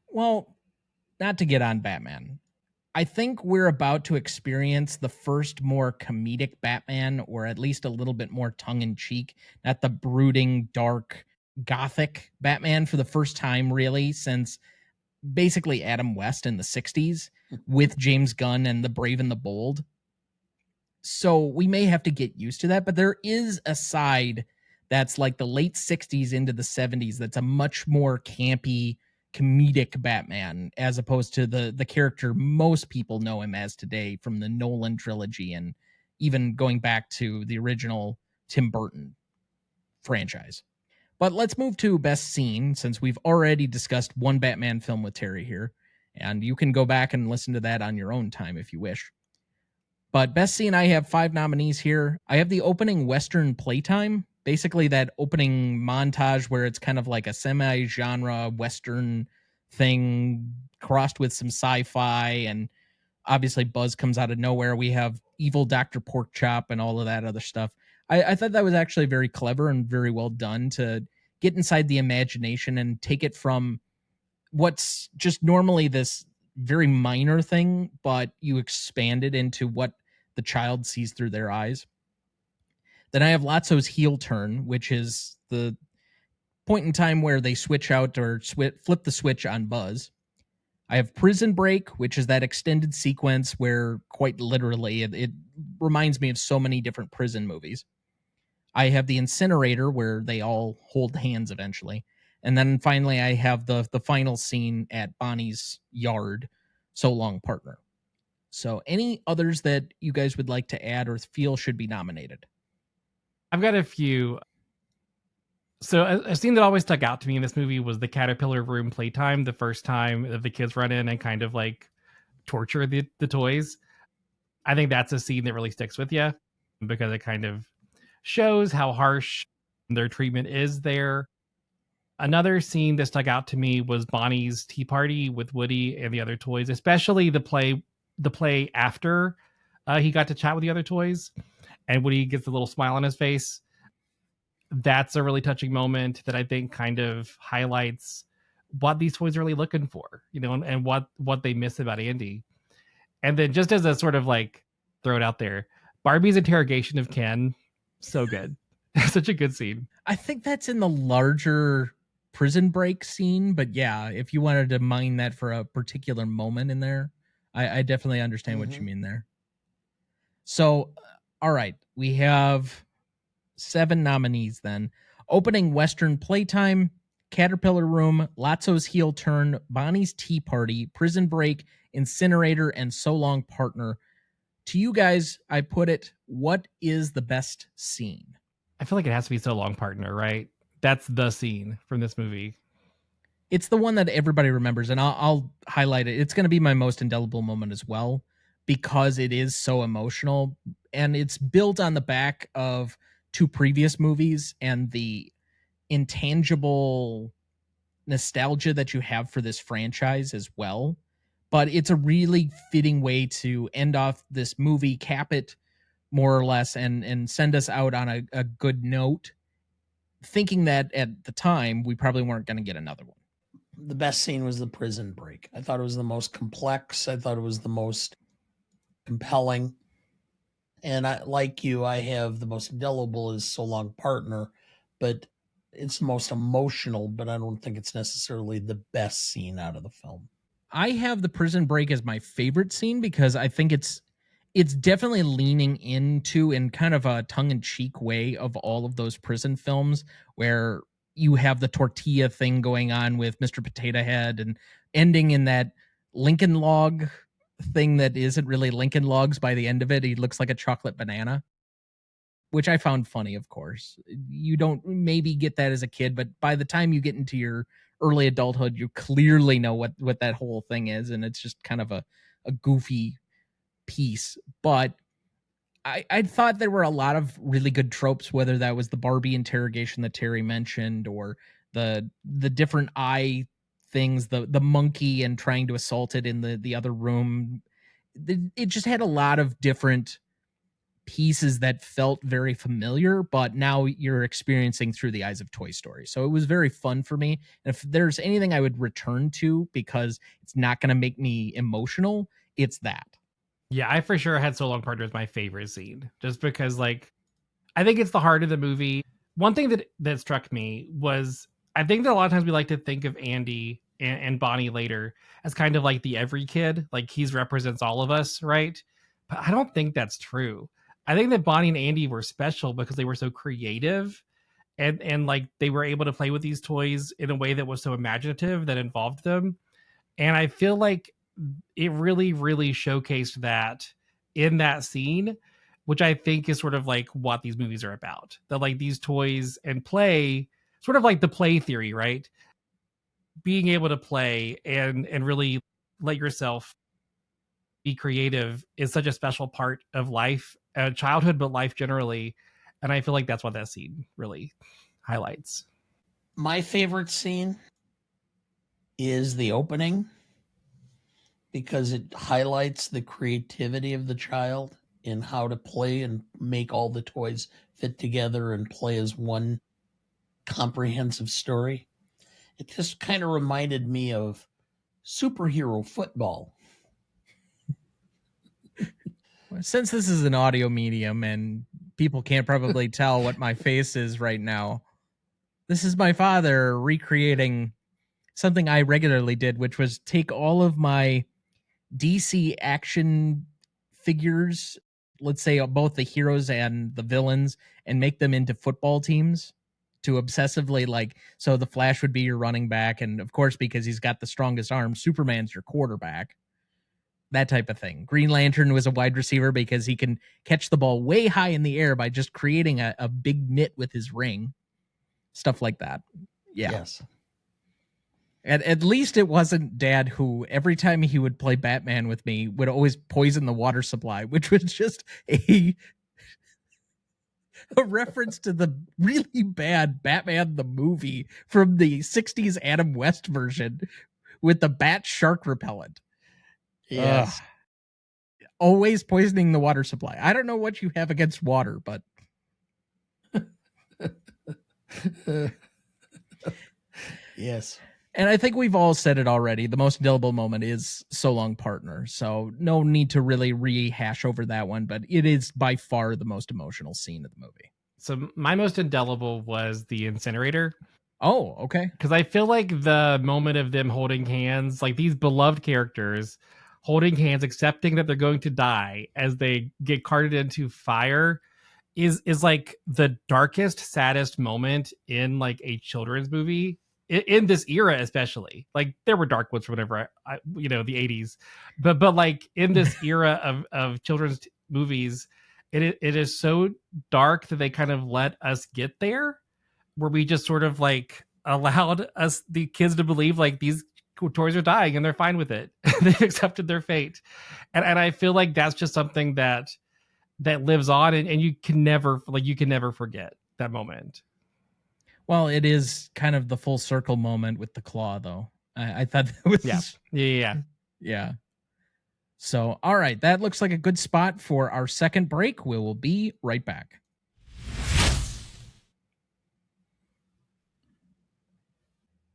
Well, not to get on Batman, I think we're about to experience the first more comedic Batman, or at least a little bit more tongue-in-cheek, not the brooding, dark, gothic Batman, for the first time, really, since basically Adam West in the 60s with James Gunn and The Brave and the Bold. So we may have to get used to that, but there is a side that's like the late 60s into the 70s that's a much more campy, comedic Batman, as opposed to the character most people know him as today from the Nolan trilogy and even going back to the original Tim Burton franchise. But let's move to best scene, since we've already discussed one Batman film with Terry here, and you can go back and listen to that on your own time if you wish. But best scene, I have 5 nominees here. I have the opening Western playtime, basically that opening montage where it's kind of like a semi-genre Western thing crossed with some sci-fi, and obviously Buzz comes out of nowhere. We have evil Dr. Porkchop and all of that other stuff. I thought that was actually very clever and very well done to get inside the imagination and take it from what's just normally this very minor thing, but you expand it into what the child sees through their eyes. Then I have Lotso's heel turn, which is the point in time where they switch out or flip the switch on Buzz. I have Prison Break, which is that extended sequence where quite literally it reminds me of so many different prison movies. I have the Incinerator, where they all hold hands eventually. And then finally, I have the final scene at Bonnie's yard, So Long, Partner. So any others that you guys would like to add or feel should be nominated? I've got a few. So a scene that always stuck out to me in this movie was the caterpillar room playtime, the first time that the kids run in and kind of like torture the toys. I think that's a scene that really sticks with you because it kind of shows how harsh their treatment is there. Another scene that stuck out to me was Bonnie's tea party with Woody and the other toys, especially the play after he got to chat with the other toys and Woody gets a little smile on his face. That's a really touching moment that I think kind of highlights what these toys are really looking for, you know, and what they miss about Andy. And then just as a sort of like throw it out there, Barbie's interrogation of Ken, so good. Such a good scene. I think that's in the larger Prison Break scene, but yeah, if you wanted to mine that for a particular moment in there, I definitely understand what you mean there. So, all right, we have 7 nominees then. Opening Western playtime, Caterpillar Room, Lotso's Heel Turn, Bonnie's Tea Party, Prison Break, Incinerator, and So Long Partner. To you guys, I put it, what is the best scene? I feel like it has to be So Long Partner, right? That's the scene from this movie. It's the one that everybody remembers, and I'll highlight it. It's going to be my most indelible moment as well, because it is so emotional, and it's built on the back of 2 previous movies and the intangible nostalgia that you have for this franchise as well. But it's a really fitting way to end off this movie, cap it more or less, and send us out on a good note, thinking that at the time we probably weren't going to get another one. The best scene was the prison break. I thought it was the most complex. I thought it was the most compelling. And I, like you, I have the most indelible is So Long Partner, but it's the most emotional, but I don't think it's necessarily the best scene out of the film. I have the prison break as my favorite scene because I think it's definitely leaning into, in kind of a tongue-in-cheek way, of all of those prison films where you have the tortilla thing going on with Mr. Potato Head and ending in that Lincoln log thing that isn't really Lincoln logs by the end of it. He looks like a chocolate banana, which I found funny, of course. You don't maybe get that as a kid, but by the time you get into your early adulthood, you clearly know what that whole thing is, and it's just kind of a goofy piece. But I thought there were a lot of really good tropes, whether that was the Barbie interrogation that Terry mentioned, or the different eye things, the monkey and trying to assault it in the other room. It just had a lot of different pieces that felt very familiar, but now you're experiencing through the eyes of Toy Story. So it was very fun for me. And if there's anything I would return to because it's not going to make me emotional, it's that. Yeah, I for sure had So Long Partner as my favorite scene, just because, like, I think it's the heart of the movie. One thing that struck me was, I think that a lot of times we like to think of Andy and Bonnie later as kind of like the every kid, like he's represents all of us, right? But I don't think that's true. I think that Bonnie and Andy were special because they were so creative, and like they were able to play with these toys in a way that was so imaginative that involved them. And I feel like it really, really showcased that in that scene, which I think is sort of like what these movies are about. That, like, these toys and play, sort of like the play theory, right? Being able to play and really let yourself be creative is such a special part of life, childhood, but life generally. And I feel like that's what that scene really highlights. My favorite scene is the opening, because it highlights the creativity of the child in how to play and make all the toys fit together and play as one comprehensive story. It just kind of reminded me of superhero football. Since this is an audio medium and people can't probably tell what my face is right now, this is my father recreating something I regularly did, which was take all of my DC action figures, let's say both the heroes and the villains, and make them into football teams to obsessively, like, so the Flash would be your running back, and of course, because he's got the strongest arm, Superman's your quarterback. That type of thing. Green Lantern was a wide receiver because he can catch the ball way high in the air by just creating a big mitt with his ring. Stuff like that. Yeah. Yes. At least it wasn't Dad who, every time he would play Batman with me, would always poison the water supply, which was just a reference to the really bad Batman the movie from the 60s Adam West version with the bat shark repellent. Yes. Always poisoning the water supply. I don't know what you have against water, but yes. And I think we've all said it already. The most indelible moment is So Long Partner. So no need to really rehash over that one, but it is by far the most emotional scene of the movie. So my most indelible was the incinerator. Oh, okay. Because I feel like the moment of them holding hands, like these beloved characters holding hands, accepting that they're going to die as they get carted into fire, is like the darkest, saddest moment in like a children's movie in this era, especially, like there were dark ones for whatever, the 80s, but like in this era of children's movies, it is so dark that they kind of let us get there, where we just sort of like allowed us, the kids, to believe like these toys are dying and they're fine with it. They've accepted their fate. And I feel like that's just something that lives on, and you can never forget that moment. Well, it is kind of the full circle moment with the claw, though. I thought that was... Yeah. So, all right, that looks like a good spot for our second break. We will be right back.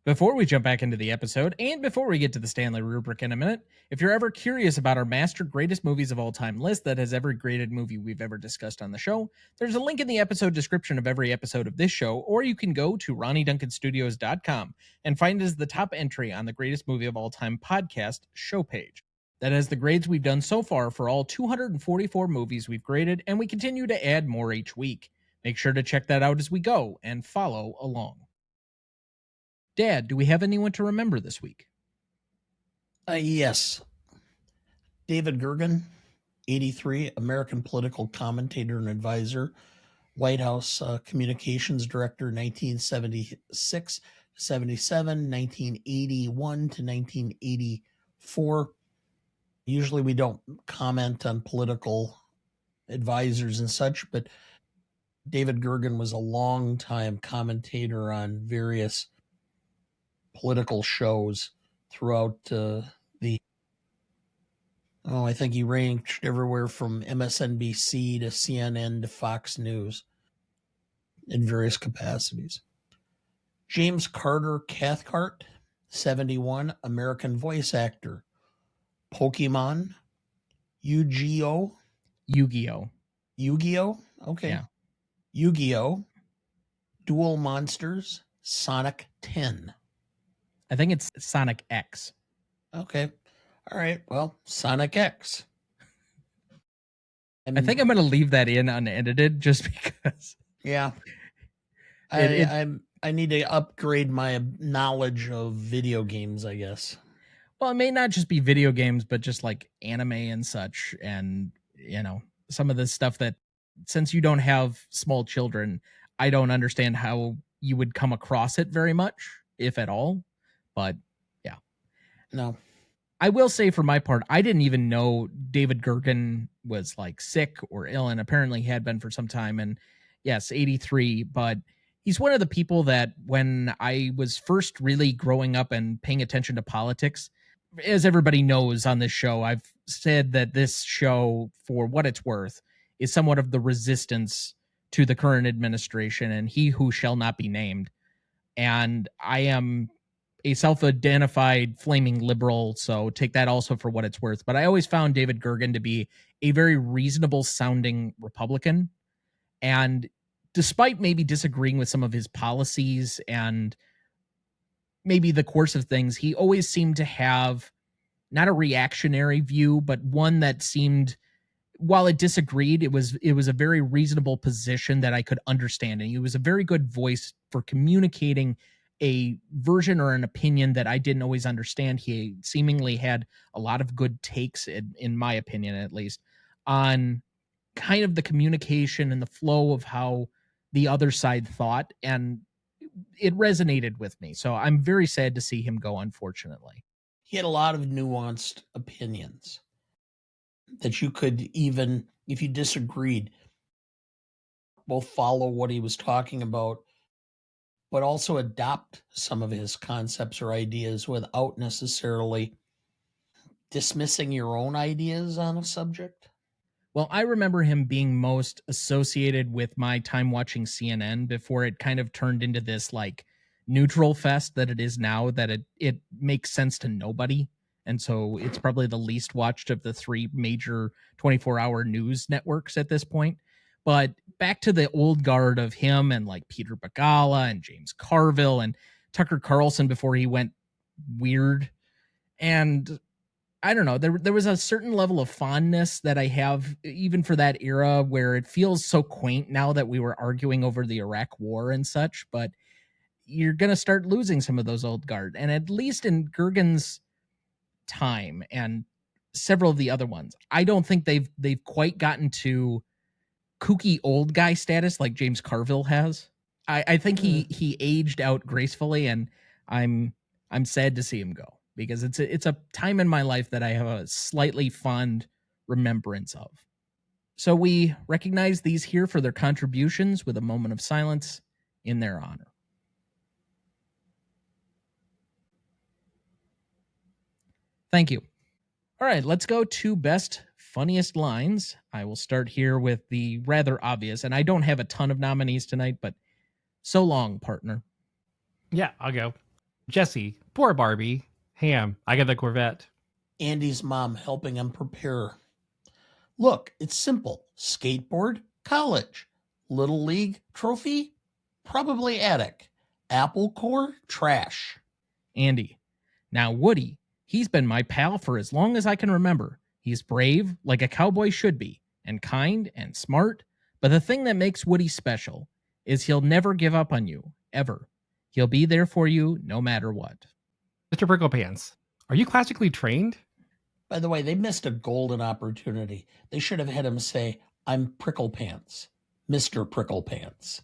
Before we jump back into the episode, and before we get to the Stanley rubric in a minute, if you're ever curious about our master greatest movies of all time list that has every graded movie we've ever discussed on the show, there's a link in the episode description of every episode of this show, or you can go to RonnieDuncanStudios.com and find us the top entry on the greatest movie of all time podcast show page. That has the grades we've done so far for all 244 movies we've graded, and we continue to add more each week. Make sure to check that out as we go and follow along. Dad, do we have anyone to remember this week? Yes. David Gergen, 83, American political commentator and advisor, White House communications director, 1976 77, 1981 to 1984. Usually we don't comment on political advisors and such, but David Gergen was a long-time commentator on various political shows throughout I think he ranged everywhere from MSNBC to CNN to Fox News in various capacities. James Carter Cathcart, 71, American voice actor. Pokemon, Yu-Gi-Oh. Okay. Yeah. Yu-Gi-Oh, Duel Monsters, Sonic 10. I think it's Sonic X. Okay. All right. Well, Sonic X. I think I'm going to leave that in unedited just because. Yeah. I need to upgrade my knowledge of video games, I guess. Well, it may not just be video games, but just like anime and such. And, some of the stuff that, since you don't have small children, I don't understand how you would come across it very much, if at all. But yeah. No. I will say for my part, I didn't even know David Gergen was like sick or ill, and apparently had been for some time. And yes, 83, but he's one of the people that when I was first really growing up and paying attention to politics, as everybody knows on this show, I've said that this show, for what it's worth, is somewhat of the resistance to the current administration and he who shall not be named. And I am a self-identified flaming liberal, so take that also for what it's worth. But I always found David Gergen to be a very reasonable sounding Republican. And despite maybe disagreeing with some of his policies and maybe the course of things, he always seemed to have not a reactionary view, but one that seemed, while it disagreed, it was a very reasonable position that I could understand. And he was a very good voice for communicating a version or an opinion that I didn't always understand. He seemingly had a lot of good takes, in my opinion, at least, on kind of the communication and the flow of how the other side thought. And it resonated with me. So I'm very sad to see him go, unfortunately. He had a lot of nuanced opinions that you could, even if you disagreed, both follow what he was talking about, but also adopt some of his concepts or ideas without necessarily dismissing your own ideas on a subject. Well, I remember him being most associated with my time watching CNN before it kind of turned into this like neutral fest that it is now, that it makes sense to nobody. And so it's probably the least watched of the three major 24-hour news networks at this point. But back to the old guard of him and like Peter Bogala and James Carville and Tucker Carlson before he went weird. And I don't know, there was a certain level of fondness that I have even for that era, where it feels so quaint now that we were arguing over the Iraq war and such. But you're going to start losing some of those old guard. And at least in Gergen's time and several of the other ones, I don't think they've quite gotten to kooky old guy status like James Carville has. I think he aged out gracefully, and I'm sad to see him go, because it's a time in my life that I have a slightly fond remembrance of. So we recognize these here for their contributions with a moment of silence in their honor. Thank you. All right, let's go to best funniest lines. I will start here with the rather obvious, and I don't have a ton of nominees tonight, but so long, partner. Yeah, I'll go. Jesse, poor Barbie. Ham, I got the Corvette. Andy's mom helping him prepare. Look, it's simple. Skateboard, college. Little League trophy, probably attic. Apple core, trash. Andy, now Woody, he's been my pal for as long as I can remember. He's brave, like a cowboy should be, and kind and smart. But the thing that makes Woody special is he'll never give up on you, ever. He'll be there for you no matter what. Mr. Pricklepants, are you classically trained? By the way, they missed a golden opportunity. They should have had him say, I'm Pricklepants, Mr. Pricklepants.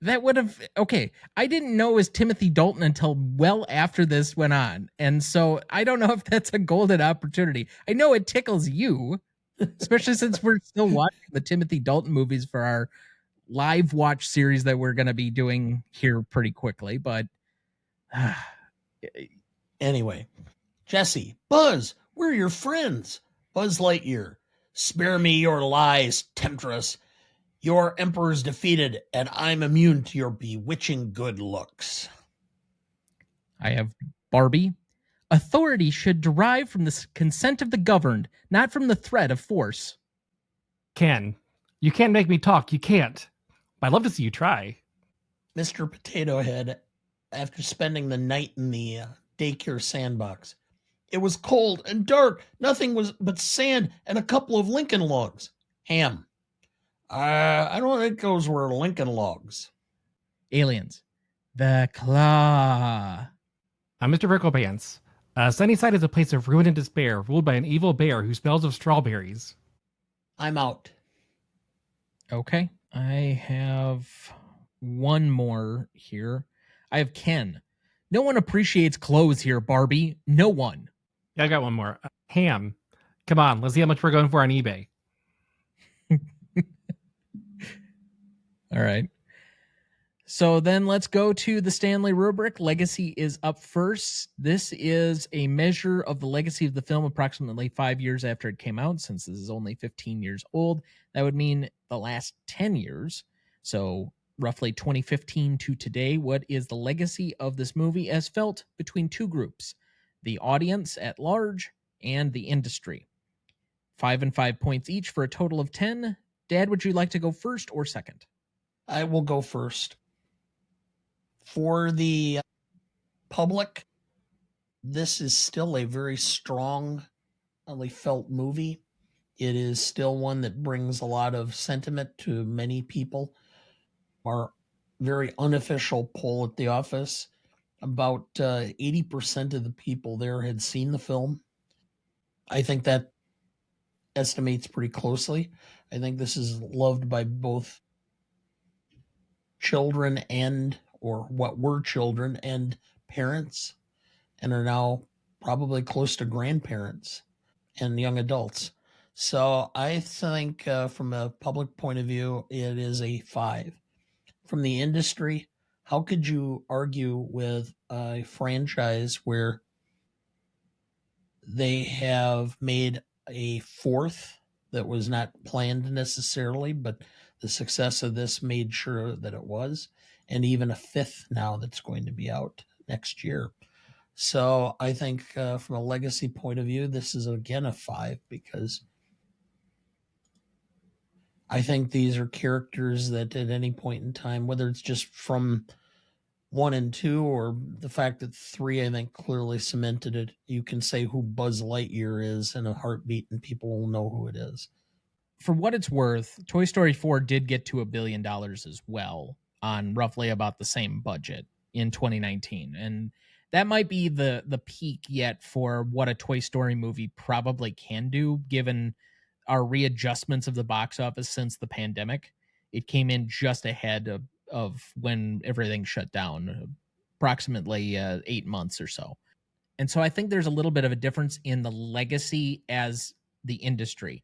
That would have, okay, I didn't know it was Timothy Dalton until well after this went on. And so I don't know if that's a golden opportunity. I know it tickles you, especially since we're still watching the Timothy Dalton movies for our live watch series that we're going to be doing here pretty quickly. But anyway, Jesse, Buzz, we're your friends. Buzz Lightyear, spare me your lies, temptress. Your emperor's defeated, and I'm immune to your bewitching good looks. I have Barbie. Authority should derive from the consent of the governed, not from the threat of force. Ken, you can't make me talk. You can't. But I'd love to see you try. Mr. Potato Head, after spending the night in the daycare sandbox. It was cold and dark. Nothing was but sand and a couple of Lincoln logs. Ham. I don't think those were Lincoln logs. Aliens. The Claw. Mr. Pricklepants. Sunnyside is a place of ruin and despair, ruled by an evil bear who smells of strawberries. I'm out. Okay. I have one more here. I have Ken. No one appreciates clothes here, Barbie. No one. Yeah, I got one more. Ham. Come on, let's see how much we're going for on eBay. All right. So then let's go to the Stanley rubric. Legacy is up first. This is a measure of the legacy of the film approximately 5 years after it came out. Since this is only 15 years old, that would mean the last 10 years. So roughly 2015 to today. What is the legacy of this movie as felt between two groups, the audience at large and the industry? 5 and 5 points each for a total of 10. Dad, would you like to go first or second? I will go first. For the public, this is still a very strongly felt movie. It is still one that brings a lot of sentiment to many people. Our very unofficial poll at the office, about 80% of the people there had seen the film. I think that estimates pretty closely. I think this is loved by both children and, or what were children and parents, and are now probably close to grandparents and young adults. So I think from a public point of view, it is a 5. From the industry, how could you argue with a franchise where they have made a 4th that was not planned necessarily, but the success of this made sure that it was, and even a 5th now that's going to be out next year. So I think from a legacy point of view, this is again a 5, because I think these are characters that at any point in time, whether it's just from 1 and 2 or the fact that 3, I think clearly cemented it. You can say who Buzz Lightyear is in a heartbeat and people will know who it is. For what it's worth, Toy Story 4 did get to $1 billion as well on roughly about the same budget. in 2019. And that might be the peak yet for what a Toy Story movie probably can do, given our readjustments of the box office since the pandemic. It came in just ahead of when everything shut down, approximately 8 months or so. And so I think there's a little bit of a difference in the legacy as the industry.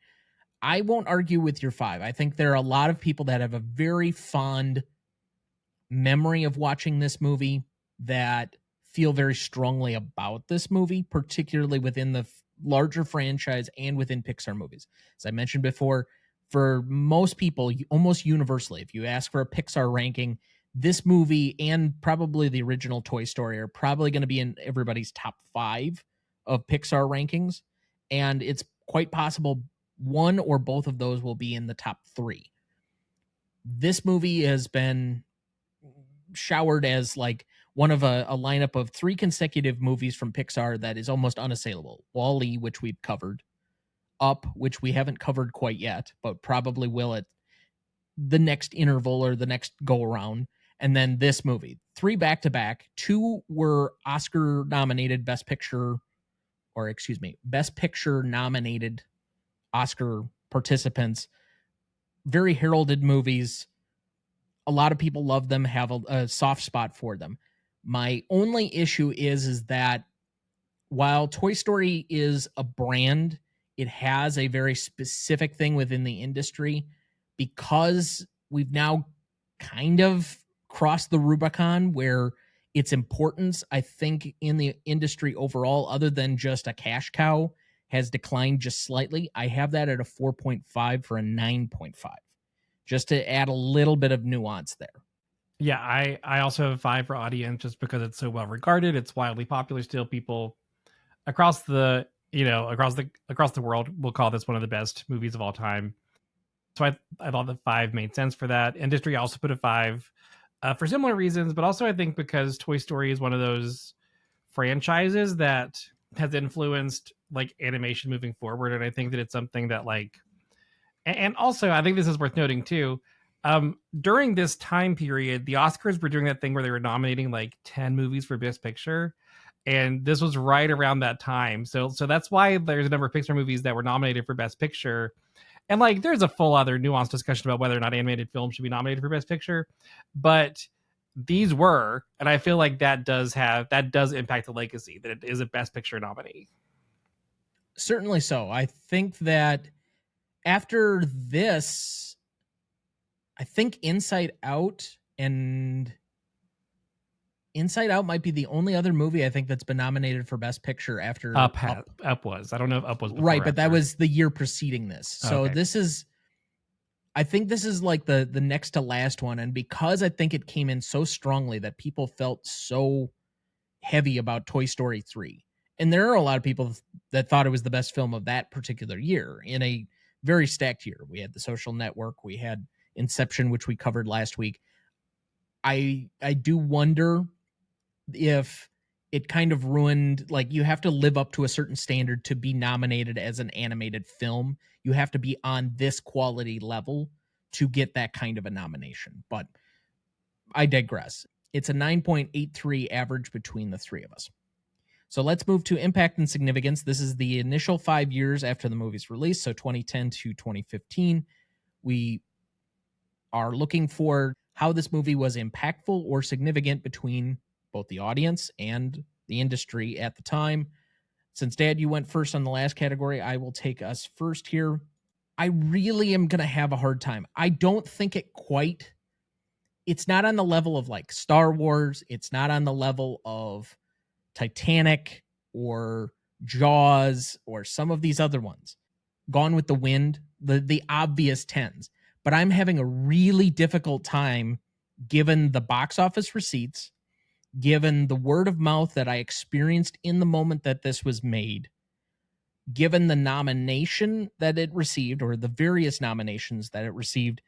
I won't argue with your 5. I think there are a lot of people that have a very fond memory of watching this movie, that feel very strongly about this movie, particularly within the larger franchise and within Pixar movies. As I mentioned before, for most people, almost universally, if you ask for a Pixar ranking, this movie and probably the original Toy Story are probably going to be in everybody's top 5 of Pixar rankings. And it's quite possible one or both of those will be in the top 3. This movie has been showered as like one of a lineup of 3 consecutive movies from Pixar that is almost unassailable. Wall-E, which we've covered. Up, which we haven't covered quite yet, but probably will at the next interval or the next go around. And then this movie. 3 back-to-back. 2 were Oscar nominated Best Picture nominated Oscar participants. Very heralded movies. A lot of people love them, have a soft spot for them. My only issue is that while Toy Story is a brand, it has a very specific thing within the industry, because we've now kind of crossed the Rubicon where its importance, I think, in the industry overall, other than just a cash cow, has declined just slightly. I have that at a 4.5 for a 9.5. Just to add a little bit of nuance there. Yeah, I also have a 5 for audience, just because it's so well regarded. It's wildly popular still. People across the world will call this one of the best movies of all time. So I thought that 5 made sense for that. Industry also put a 5 for similar reasons, but also I think because Toy Story is one of those franchises that has influenced like animation moving forward, and I think that it's something that like. And also, I think this is worth noting too. During this time period, the Oscars were doing that thing where they were nominating like 10 movies for Best Picture, and this was right around that time. So that's why there's a number of Pixar movies that were nominated for Best Picture. And like, there's a full other nuanced discussion about whether or not animated films should be nominated for Best Picture, but these were, and I feel like that does impact the legacy, that it is a Best Picture nominee. Certainly so. I think that after this, I think Inside Out might be the only other movie I think that's been nominated for Best Picture after Up was. I don't know if Up was before, right, but that was the year preceding this. So okay. I think this is like the next to last one, and because I think it came in so strongly that people felt so heavy about Toy Story 3. And there are a lot of people that thought it was the best film of that particular year in a very stacked year. We had The Social Network, we had Inception, which we covered last week. I do wonder if it kind of ruined, like, you have to live up to a certain standard to be nominated as an animated film. You have to be on this quality level to get that kind of a nomination. But I digress. It's a 9.83 average between the 3 of us. So let's move to impact and significance. This is the initial 5 years after the movie's release, so 2010 to 2015. We are looking for how this movie was impactful or significant between both the audience and the industry at the time. Since, Dad, you went first on the last category, I will take us first here. I really am going to have a hard time. I don't think it's not on the level of like Star Wars. It's not on the level of Titanic or Jaws or some of these other ones. Gone with the Wind, the obvious 10s. But I'm having a really difficult time, given the box office receipts, given the word of mouth that I experienced in the moment that this was made, given the nomination that it received, or the various nominations that it received,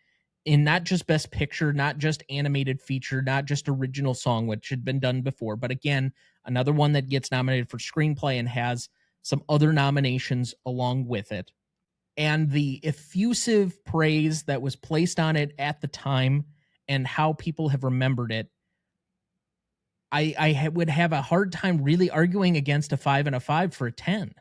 in not just Best Picture, not just animated feature, not just original song, which had been done before, but again, another one that gets nominated for screenplay and has some other nominations along with it. And the effusive praise that was placed on it at the time and how people have remembered it, I would have a hard time really arguing against a 5 and a 5 for a 10.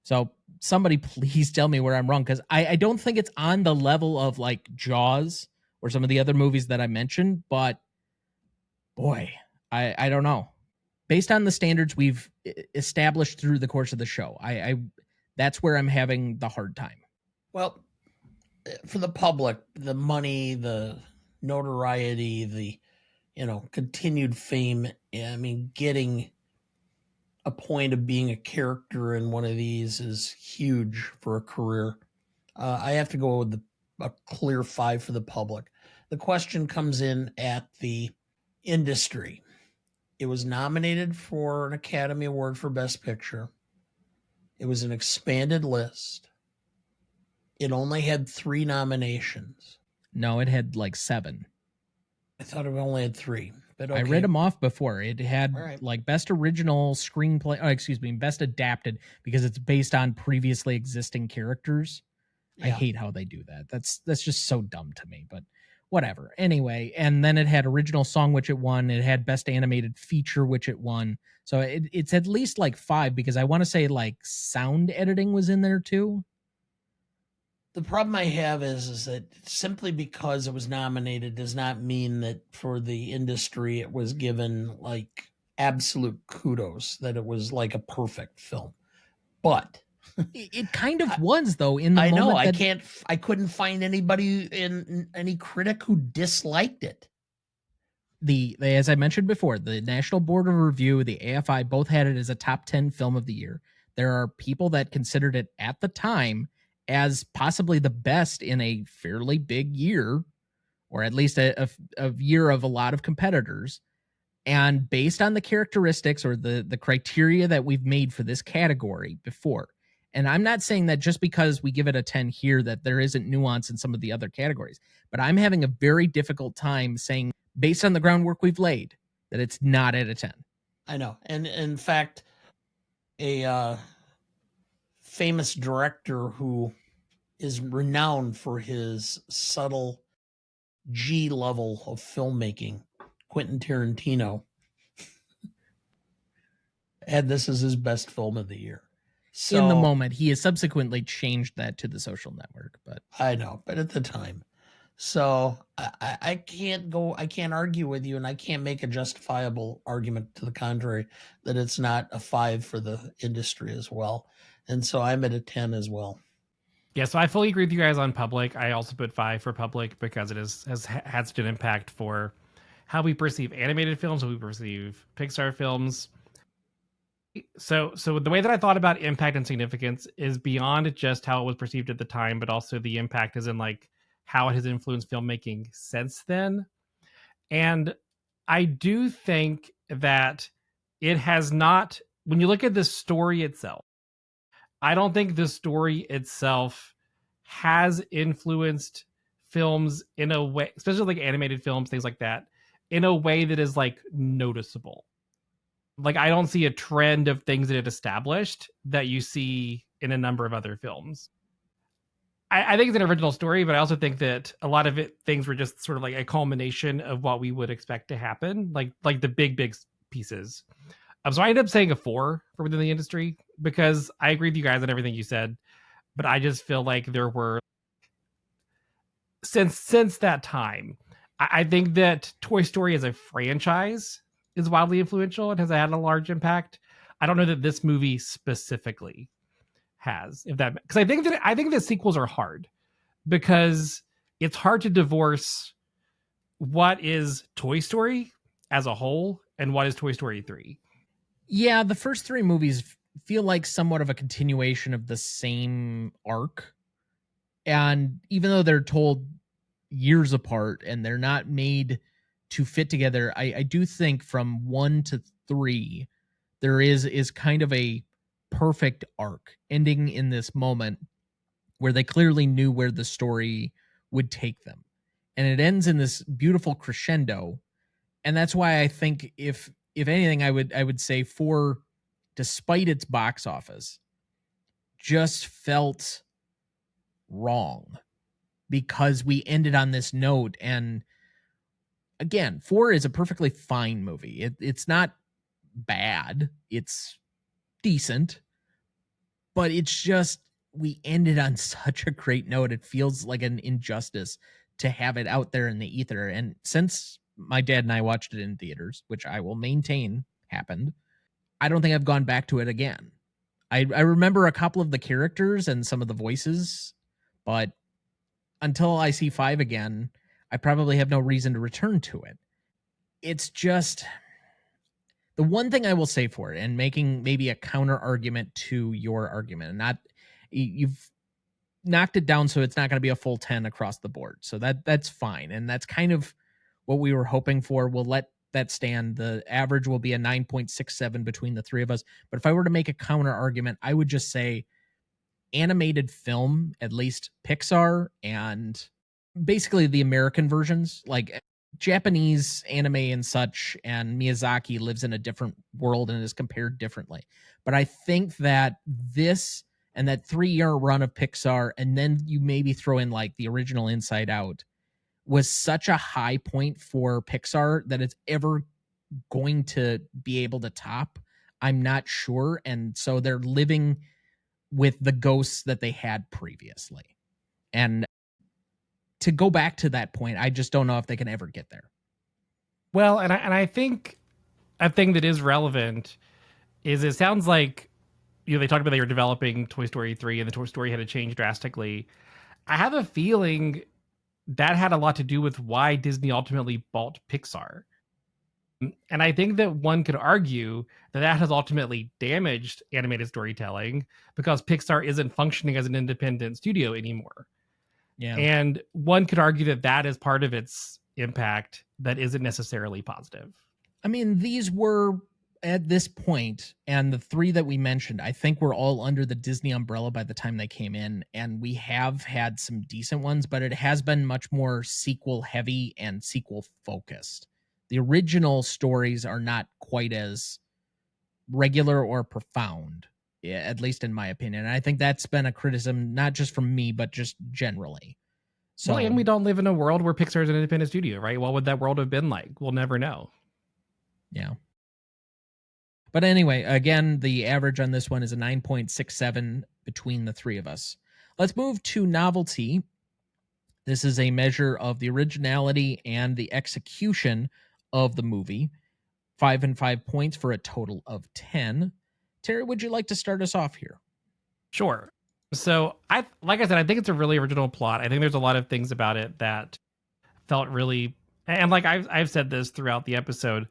So somebody please tell me where I'm wrong, because I don't think it's on the level of like Jaws or some of the other movies that I mentioned, but boy, I don't know. Based on the standards we've established through the course of the show, I that's where I'm having the hard time. Well, for the public, the money, the notoriety, the continued fame. I mean, getting a point of being a character in one of these is huge for a career. I have to go with a clear 5 for the public. The question comes in at the industry. It was nominated for an Academy Award for Best Picture. It was an expanded list. It only had 3 nominations. No, it had like 7. I thought it only had 3. But okay. I read them off before. It had like best original screenplay, best adapted, because it's based on previously existing characters. Yeah. I hate how they do that. That's just so dumb to me, but whatever. Anyway, and then it had original song, which it won. It had best animated feature, which it won. So it's at least like 5, because I want to say like sound editing was in there too. The problem I have is that simply because it was nominated does not mean that for the industry it was given like absolute kudos, that it was like a perfect film. But it kind of was, though. In the I moment know I couldn't find anybody any critic who disliked it. As I mentioned before, the National Board of Review, the AFI, both had it as a top 10 film of the year. There are people that considered it at the time as possibly the best in a fairly big year, or at least a year of a lot of competitors. And based on the characteristics or the criteria that we've made for this category before, and I'm not saying that just because we give it a 10 here that there isn't nuance in some of the other categories, but I'm having a very difficult time saying, based on the groundwork we've laid, that it's not at a 10. I know. And in fact, a famous director who is renowned for his subtle G level of filmmaking, Quentin Tarantino, had this as his best film of the year. So, in the moment, he has subsequently changed that to The Social Network, but I know, but at the time. So I can't argue with you, and I can't make a justifiable argument to the contrary that it's not a 5 for the industry as well. And so I'm at a 10 as well. Yeah, so I fully agree with you guys on Public. I also put 5 for Public because it has had such an impact for how we perceive animated films, how we perceive Pixar films. So the way that I thought about impact and significance is beyond just how it was perceived at the time, but also the impact is in like how it has influenced filmmaking since then. And I do think that it has not, when you look at the story itself, I don't think the story itself has influenced films in a way, especially like animated films, things like that, in a way that is like noticeable. Like, I don't see a trend of things that it established that you see in a number of other films. I think it's an original story, but I also think that a lot of things were just sort of like a culmination of what we would expect to happen, like the big pieces. So I ended up saying a 4 for within the industry because I agree with you guys on everything you said, but I just feel like there were since that time. I think that Toy Story as a franchise is wildly influential and has had a large impact. I don't know that this movie specifically has, if that, because I think that sequels are hard because it's hard to divorce what is Toy Story as a whole and what is Toy Story 3. Yeah, the first 3 movies feel like somewhat of a continuation of the same arc. And even though they're told years apart and they're not made to fit together, I do think from 1 to 3, there is kind of a perfect arc ending in this moment where they clearly knew where the story would take them. And it ends in this beautiful crescendo. And that's why I think if anything, I would say 4, despite its box office, just felt wrong because we ended on this note. And again, 4 is a perfectly fine movie. It's not bad. It's decent. But it's just, we ended on such a great note. It feels like an injustice to have it out there in the ether. And since my dad and I watched it in theaters, which I will maintain happened, I don't think I've gone back to it again. I remember a couple of the characters and some of the voices, but until I see 5 again, I probably have no reason to return to it. It's just the one thing I will say for it, and making maybe a counter argument to your argument, and not, you've knocked it down so it's not going to be a full 10 across the board. So that's fine. And that's kind of what we were hoping for. We'll let that stand. The average will be a 9.67 between the three of us. But if I were to make a counter argument, I would just say animated film, at least Pixar and basically the American versions, like Japanese anime and such, and Miyazaki lives in a different world and is compared differently. But I think that this and that 3-year run of Pixar, and then you maybe throw in like the original Inside Out, was such a high point for Pixar that it's ever going to be able to top. I'm not sure. And so they're living with the ghosts that they had previously. And to go back to that point, I just don't know if they can ever get there. Well, and I think a thing that is relevant is it sounds like, they talked about they were developing Toy Story 3 and the Toy Story had to change drastically. I have a feeling that had a lot to do with why Disney ultimately bought Pixar. And I think that one could argue that that has ultimately damaged animated storytelling because Pixar isn't functioning as an independent studio anymore. Yeah. And one could argue that that is part of its impact that isn't necessarily positive. I mean, these were at this point, and the 3 that we mentioned, I think were all under the Disney umbrella by the time they came in, and we have had some decent ones, but it has been much more sequel heavy and sequel focused. The original stories are not quite as regular or profound, at least in my opinion. And I think that's been a criticism, not just from me, but just generally. So, well, and we don't live in a world where Pixar is an independent studio, right? What would that world have been like? We'll never know. Yeah. But anyway, again, the average on this one is a 9.67 between the 3 of us. Let's move to Novelty. This is a measure of the originality and the execution of the movie. 5 and 5 points for a total of 10. Terry, would you like to start us off here? Sure. So like I said, I think it's a really original plot. I think there's a lot of things about it that felt really, and like I've said this throughout the episode,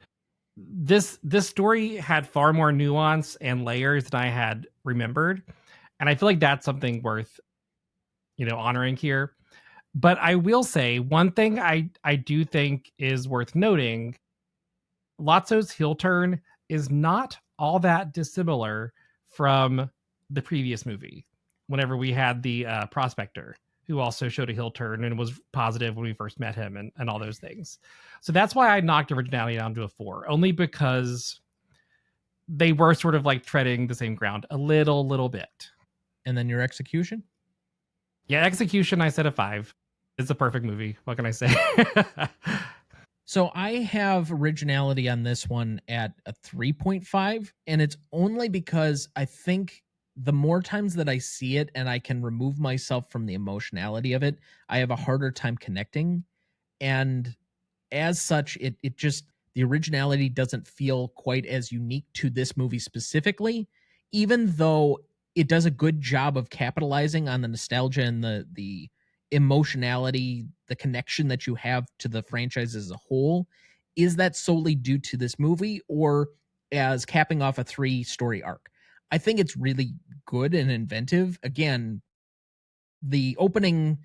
this story had far more nuance and layers than I had remembered. And I feel like that's something worth, honoring here. But I will say one thing I do think is worth noting. Lotso's heel turn is not all that dissimilar from the previous movie. Whenever we had the prospector who also showed a heel turn and was positive when we first met him and all those things. So that's why I knocked originality down to a 4, only because they were sort of like treading the same ground a little bit. And then your execution? Yeah, execution, I said a 5. It's a perfect movie. What can I say? So I have originality on this one at a 3.5, and it's only because I think the more times that I see it and I can remove myself from the emotionality of it, I have a harder time connecting. And as such, it just, the originality doesn't feel quite as unique to this movie specifically, even though it does a good job of capitalizing on the nostalgia and the emotionality, the connection that you have to the franchise as a whole. Is that solely due to this movie or as capping off a 3-story arc? I think it's really good and inventive. Again, the opening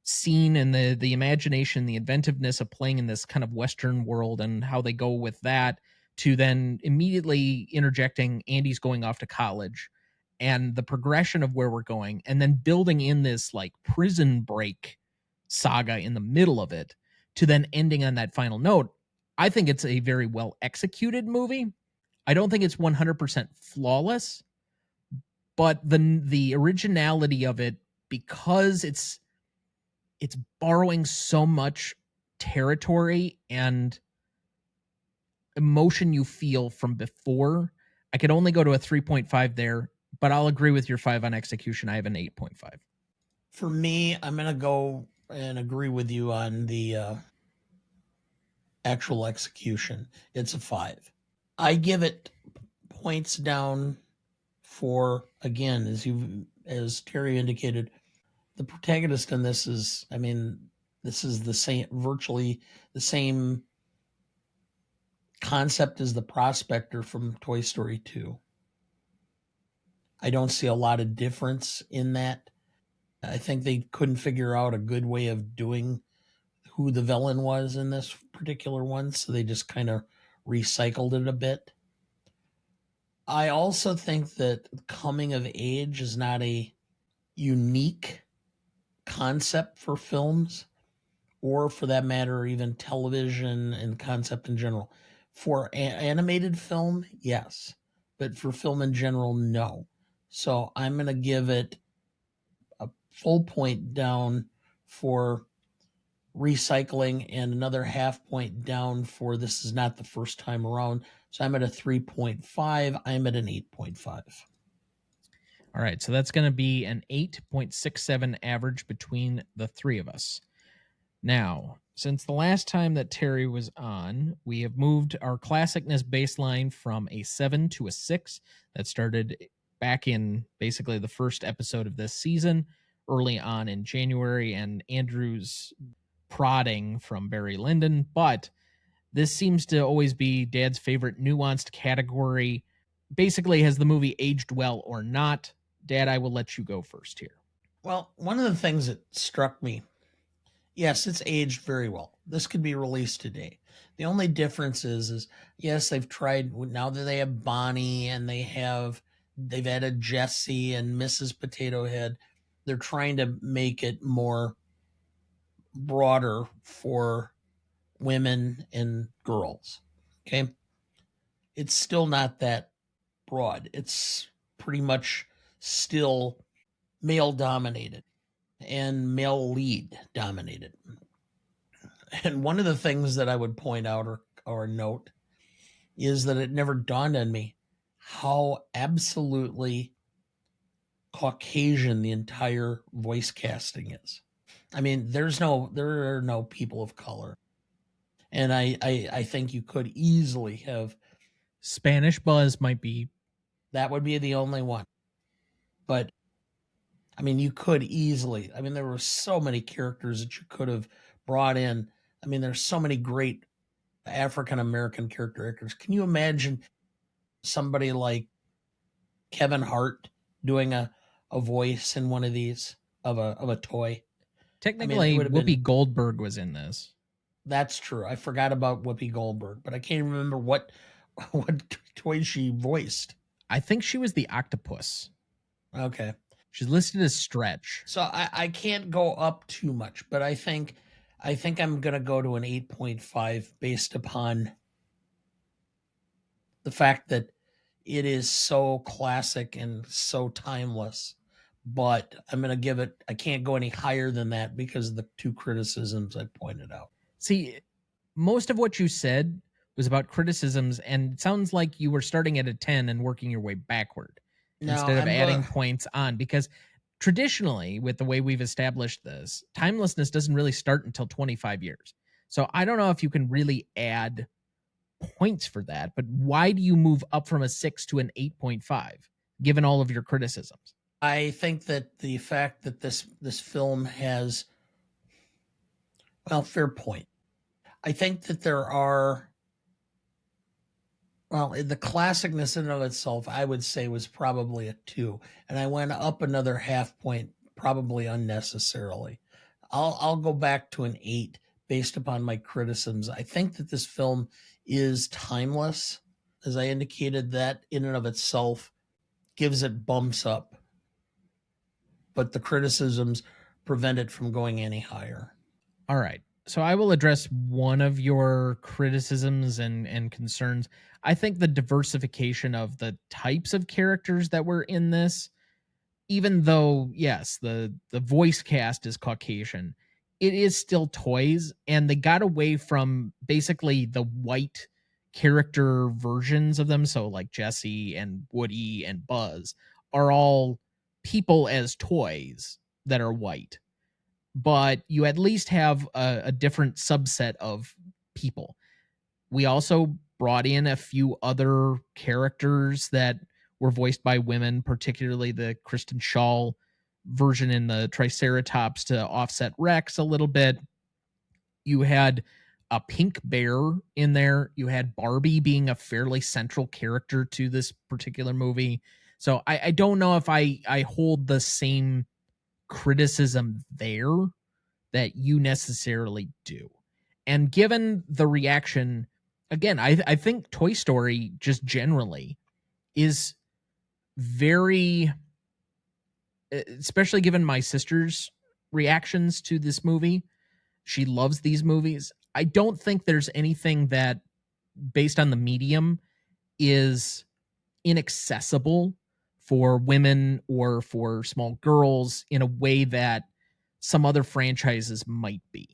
scene and the imagination, the inventiveness of playing in this kind of Western world and how they go with that, to then immediately interjecting Andy's going off to college and the progression of where we're going, and then building in this like prison break saga in the middle of it, to then ending on that final note. I think it's a very well executed movie. I don't think it's 100% flawless, but the originality of it, because it's borrowing so much territory and emotion you feel from before, I could only go to a 3.5 there, but I'll agree with your 5 on execution. I have an 8.5. For me, I'm going to go and agree with you on the actual execution. It's a 5. I give it points down for, again, as Terry indicated, the protagonist in this is, I mean, this is the same, virtually the same concept as the prospector from Toy Story 2. I don't see a lot of difference in that. I think they couldn't figure out a good way of doing who the villain was in this particular one, so they just kind of recycled it a bit. I also think that coming of age is not a unique concept for films, or for that matter, even television and concept in general. For animated film, yes, but for film in general, no. So I'm going to give it a full point down for recycling and another half point down for this is not the first time around. So I'm at a 3.5. I'm at an 8.5. All right, so that's going to be an 8.67 average between the three of us. Now, since the last time that Terry was on, we have moved our classicness baseline from a 7 to a 6. That started back in basically the first episode of this season, early on in January, and Andrew's prodding from Barry Lyndon. But this seems to always be Dad's favorite nuanced category. Basically, has the movie aged well or not? Dad, I will let you go first here. Well, one of the things that struck me, yes, it's aged very well. This could be released today. The only difference is yes, they've tried, now that they have Bonnie and they've added Jessie and Mrs. Potato Head, they're trying to make it more broader for women and girls. Okay. It's still not that broad. It's pretty much still male dominated and male lead dominated. And one of the things that I would point out or note is that it never dawned on me how absolutely Caucasian the entire voice casting is. I mean, there are no people of color. And I think you could easily have Spanish Buzz might be. That would be the only one. But I mean, you could easily. I mean, there were so many characters that you could have brought in. I mean, there's so many great African American character actors. Can you imagine somebody like Kevin Hart doing a voice in one of these of a toy? Technically, I mean, Whoopi Goldberg was in this. That's true. I forgot about Whoopi Goldberg, but I can't remember what toy she voiced. I think she was the octopus. Okay. She's listed as Stretch. So I can't go up too much, but I think I'm going to go to an 8.5 based upon the fact that it is so classic and so timeless. But I'm going to give it, I can't go any higher than that because of the two criticisms I pointed out. See, most of what you said was about criticisms, and it sounds like you were starting at a 10 and working your way backward instead of adding points on, because traditionally, with the way we've established this, timelessness doesn't really start until 25 years. So I don't know if you can really add points for that, but why do you move up from a 6 to an 8.5, given all of your criticisms? I think that the fact that this film has, well, fair point. I think that there are, well, the classicness in and of itself, I would say was probably a 2, and I went up another half point, probably unnecessarily. I'll go back to an 8 based upon my criticisms. I think that this film is timeless, as I indicated. That in and of itself gives it bumps up, but the criticisms prevent it from going any higher. All right. So I will address one of your criticisms and concerns. I think the diversification of the types of characters that were in this, even though, yes, the voice cast is Caucasian, it is still toys, and they got away from basically the white character versions of them. So like Jesse and Woody and Buzz are all people as toys that are white, but you at least have a different subset of people. We also brought in a few other characters that were voiced by women, particularly the Kristen Schaal version in the Triceratops to offset Rex a little bit. You had a pink bear in there. You had Barbie being a fairly central character to this particular movie. So I don't know if I hold the same criticism there that you necessarily do. And given the reaction, again, I think Toy Story just generally is very, especially given my sister's reactions to this movie. She loves these movies. I don't think there's anything that, based on the medium, is inaccessible for women or for small girls in a way that some other franchises might be.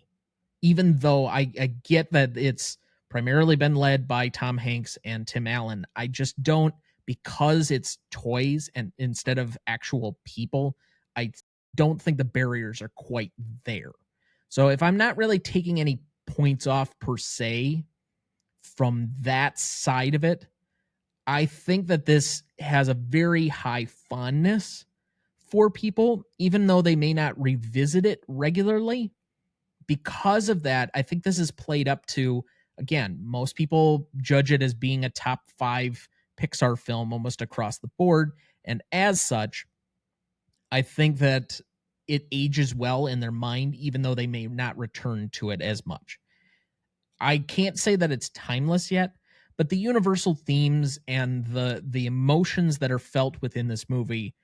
Even though I get that it's primarily been led by Tom Hanks and Tim Allen, I just don't, because it's toys and instead of actual people, I don't think the barriers are quite there. So if I'm not really taking any points off per se from that side of it, I think that this has a very high fondness for people, even though they may not revisit it regularly. Because of that, I think this is played up to, again, most people judge it as being a top 5 Pixar film almost across the board. And as such, I think that it ages well in their mind, even though they may not return to it as much. I can't say that it's timeless yet, but the universal themes and the emotions that are felt within this movie,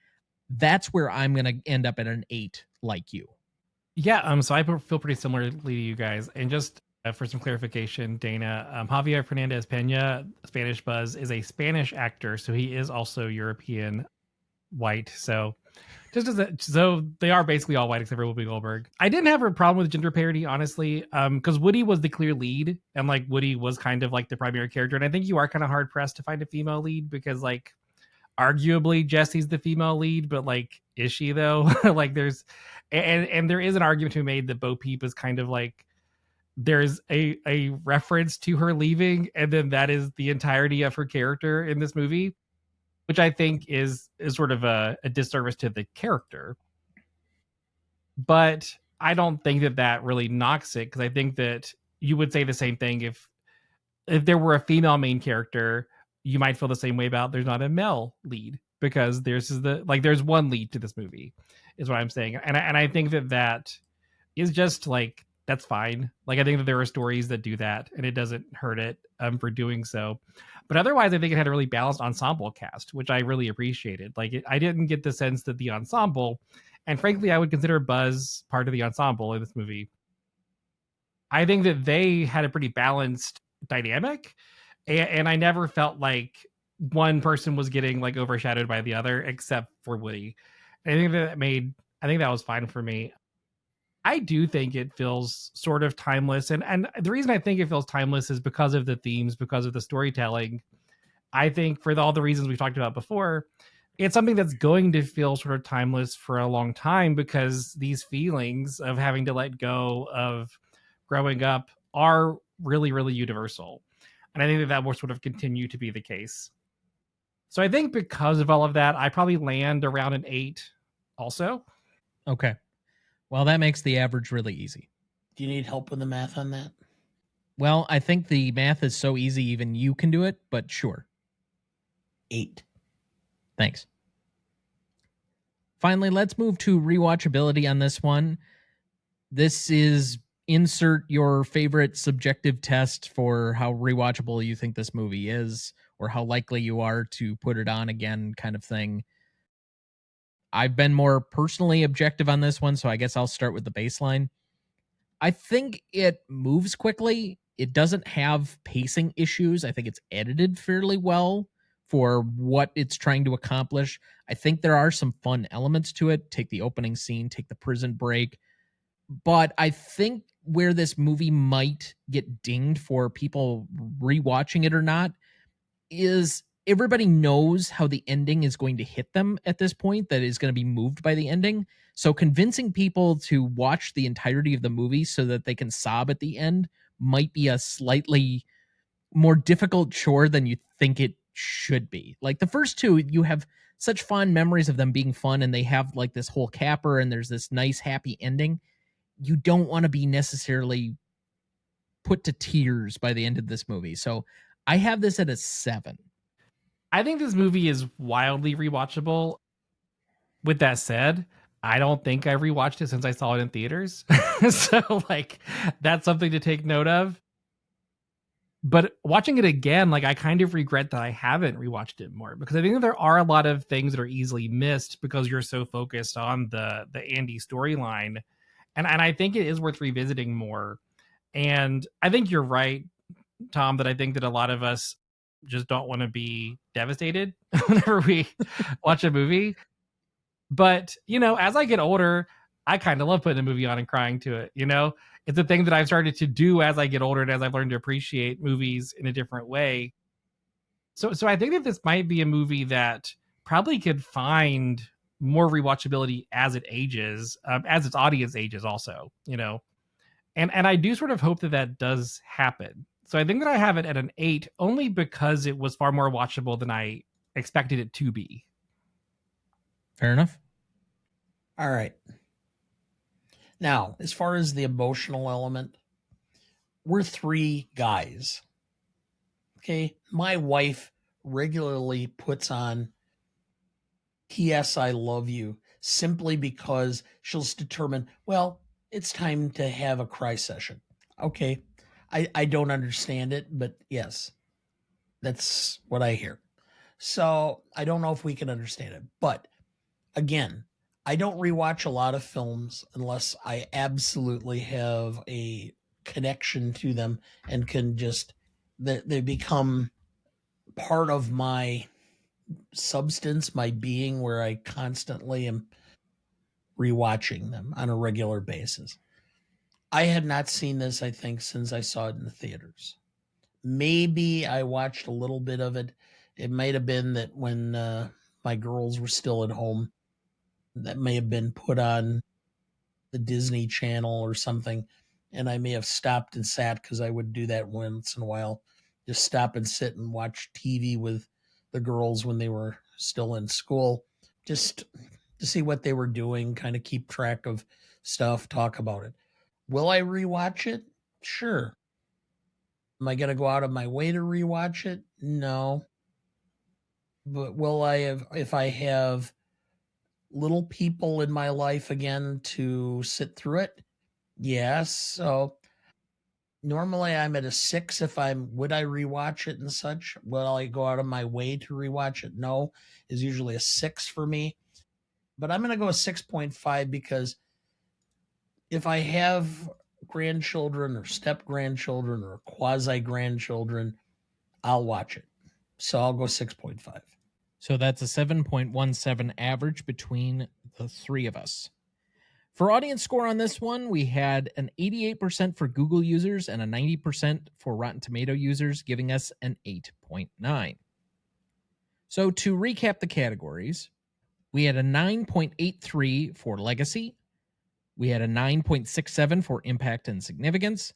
that's where I'm going to end up at an 8 like you. Yeah, so I feel pretty similarly to you guys. And just for some clarification, Dana, Javier Fernandez Pena, Spanish Buzz, is a Spanish actor, so he is also European white. So so they are basically all white except for Whoopi Goldberg. I didn't have a problem with gender parity, honestly, because Woody was the clear lead, and like Woody was kind of like the primary character. And I think you are kind of hard pressed to find a female lead because like arguably Jesse's the female lead, but like, is she though? Like there's, and there is an argument to be made that Bo Peep is kind of like, there's a reference to her leaving, and then that is the entirety of her character in this movie, which I think is sort of a disservice to the character. But I don't think that really knocks it, because I think that you would say the same thing if there were a female main character. You might feel the same way about there's not a male lead, because there's one lead to this movie, is what I'm saying. And I think that is just like, that's fine. Like, I think that there are stories that do that, and it doesn't hurt it for doing so. But otherwise, I think it had a really balanced ensemble cast, which I really appreciated. Like, I didn't get the sense that the ensemble, and frankly, I would consider Buzz part of the ensemble in this movie. I think that they had a pretty balanced dynamic, and I never felt like one person was getting like overshadowed by the other, except for Woody. I think that was fine for me. I do think it feels sort of timeless, and the reason I think it feels timeless is because of the themes, because of the storytelling. I think for all the reasons we've talked about before, it's something that's going to feel sort of timeless for a long time, because these feelings of having to let go of growing up are really, really universal. And I think that will sort of continue to be the case. So I think because of all of that, I probably land around an 8 also. Okay. Well, that makes the average really easy. Do you need help with the math on that? Well, I think the math is so easy even you can do it, but sure. 8. Thanks. Finally, let's move to rewatchability on this one. This is insert your favorite subjective test for how rewatchable you think this movie is, or how likely you are to put it on again, kind of thing. I've been more personally objective on this one, so I guess I'll start with the baseline. I think it moves quickly. It doesn't have pacing issues. I think it's edited fairly well for what it's trying to accomplish. I think there are some fun elements to it. Take the opening scene, take the prison break. But I think where this movie might get dinged for people rewatching it or not is everybody knows how the ending is going to hit them at this point, that is going to be moved by the ending. So convincing people to watch the entirety of the movie so that they can sob at the end might be a slightly more difficult chore than you think it should be. Like the first two, you have such fond memories of them being fun, and they have like this whole capper and there's this nice happy ending. You don't want to be necessarily put to tears by the end of this movie. So I have this at a 7. I think this movie is wildly rewatchable. With that said, I don't think I've rewatched it since I saw it in theaters. So like that's something to take note of. But watching it again, like I kind of regret that I haven't rewatched it more, because I think that there are a lot of things that are easily missed because you're so focused on the Andy storyline. And I think it is worth revisiting more. And I think you're right, Tom, that I think that a lot of us just don't want to be devastated whenever we watch a movie. But, you know, as I get older, I kind of love putting a movie on and crying to it. You know, it's a thing that I've started to do as I get older and as I've learned to appreciate movies in a different way. So I think that this might be a movie that probably could find more rewatchability as it ages, as its audience ages also, you know. And I do sort of hope that that does happen. So I think that I have it at an 8 only because it was far more watchable than I expected it to be. Fair enough. All right. Now, as far as the emotional element, we're 3 guys. Okay. My wife regularly puts on P.S. I Love You simply because she'll determine, well, it's time to have a cry session. Okay. I don't understand it, but yes, that's what I hear. So I don't know if we can understand it. But again, I don't rewatch a lot of films unless I absolutely have a connection to them and can just, they become part of my substance, my being, where I constantly am rewatching them on a regular basis. I had not seen this, I think, since I saw it in the theaters. Maybe I watched a little bit of it. It might have been that when my girls were still at home, that may have been put on the Disney Channel or something, and I may have stopped and sat, because I would do that once in a while, just stop and sit and watch TV with the girls when they were still in school, just to see what they were doing, kind of keep track of stuff, talk about it. Will I rewatch it? Sure. Am I going to go out of my way to rewatch it? No. But will I have, if I have little people in my life again to sit through it? Yes. So normally I'm at a 6 if would I rewatch it and such? Will I go out of my way to rewatch it? No, is usually a 6 for me. But I'm going to go a 6.5 because if I have grandchildren or step grandchildren or quasi grandchildren, I'll watch it. So I'll go 6.5. So that's a 7.17 average between the 3 of us. For audience score on this one, we had an 88% for Google users and a 90% for Rotten Tomato users, giving us an 8.9. So to recap the categories, we had a 9.83 for Legacy. We had a 9.67 for Impact and Significance.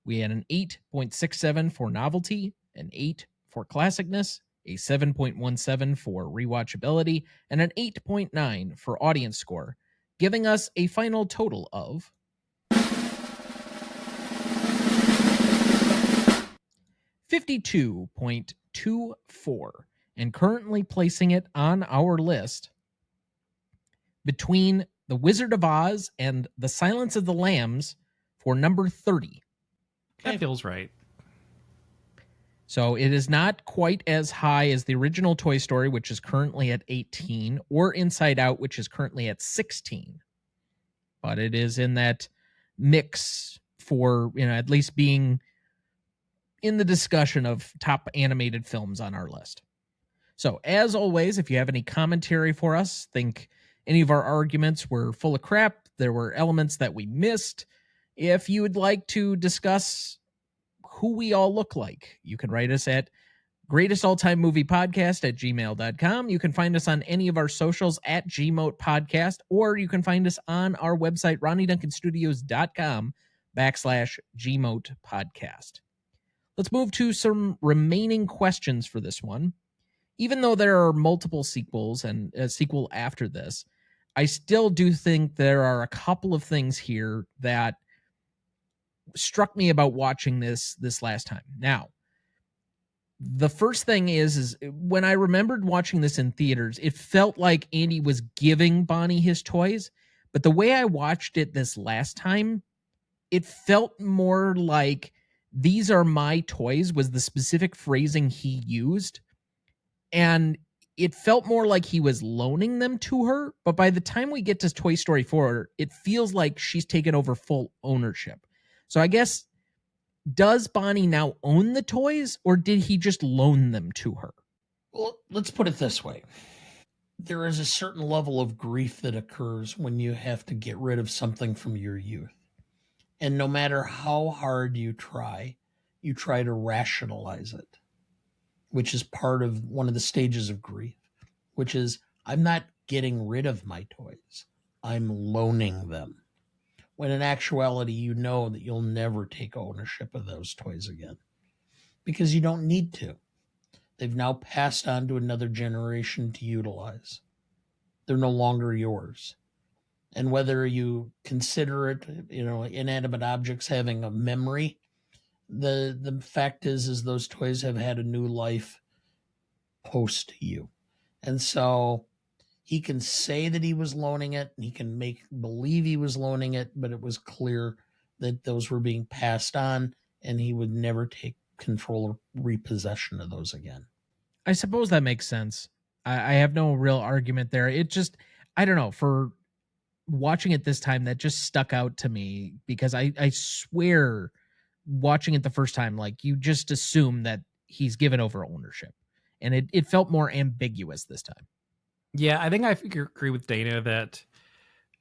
We had an 8.67 for Novelty, an 8 for Classicness, a 7.17 for Rewatchability, and an 8.9 for Audience Score, giving us a final total of 52.24, and currently placing it on our list between The Wizard of Oz and The Silence of the Lambs for number 30. That feels right. So it is not quite as high as the original Toy Story, which is currently at 18, or Inside Out, which is currently at 16. But it is in that mix for, at least being in the discussion of top animated films on our list. So as always, if you have any commentary for us, think any of our arguments were full of crap, there were elements that we missed. If you would like to discuss who we all look like, you can write us at greatestalltimemoviepodcast@gmail.com. You can find us on any of our socials at Gmote Podcast, or you can find us on our website, RonnieDuncanStudios.com/Gmote Podcast. Let's move to some remaining questions for this one. Even though there are multiple sequels and a sequel after this, I still do think there are a couple of things here that struck me about watching this last time. Now, the first thing is when I remembered watching this in theaters, it felt like Andy was giving Bonnie his toys, but the way I watched it this last time, it felt more like "these are my toys" was the specific phrasing he used. And it felt more like he was loaning them to her. But by the time we get to Toy Story 4, it feels like she's taken over full ownership. So I guess, does Bonnie now own the toys, or did he just loan them to her? Well, let's put it this way. There is a certain level of grief that occurs when you have to get rid of something from your youth. And no matter how hard you try to rationalize it, which is part of one of the stages of grief, which is, I'm not getting rid of my toys. I'm loaning them. When in actuality, you know that you'll never take ownership of those toys again because you don't need to. They've now passed on to another generation to utilize. They're no longer yours. And whether you consider it, inanimate objects having a memory, the fact is those toys have had a new life post you. And so he can say that he was loaning it, and he can make believe he was loaning it, but it was clear that those were being passed on, and he would never take control or repossession of those again. I suppose that makes sense. I have no real argument there. It just, I don't know, for watching it this time, that just stuck out to me because I swear watching it the first time, like, you just assume that he's given over ownership, and it felt more ambiguous this time. Yeah, I think I agree with Dana that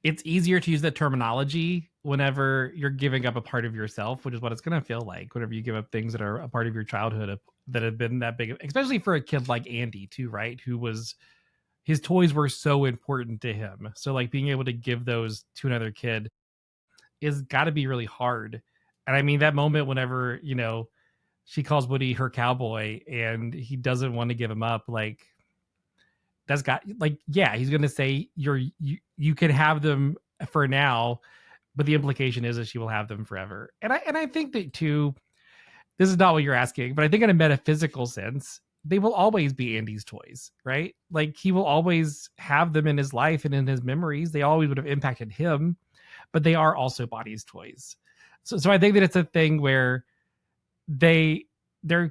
it's easier to use that terminology whenever you're giving up a part of yourself, which is what it's going to feel like whenever you give up things that are a part of your childhood that have been that big, especially for a kid like Andy too, right? His toys were so important to him. So like being able to give those to another kid is got to be really hard. And I mean, that moment whenever, she calls Woody her cowboy and he doesn't want to give him up, like, that's got, like, yeah, he's going to say you can have them for now, but the implication is that she will have them forever. And I think that too, this is not what you're asking, but I think in a metaphysical sense, they will always be Andy's toys, right? Like, he will always have them in his life and in his memories. They always would have impacted him, but they are also Bonnie's toys. So I think that it's a thing where they're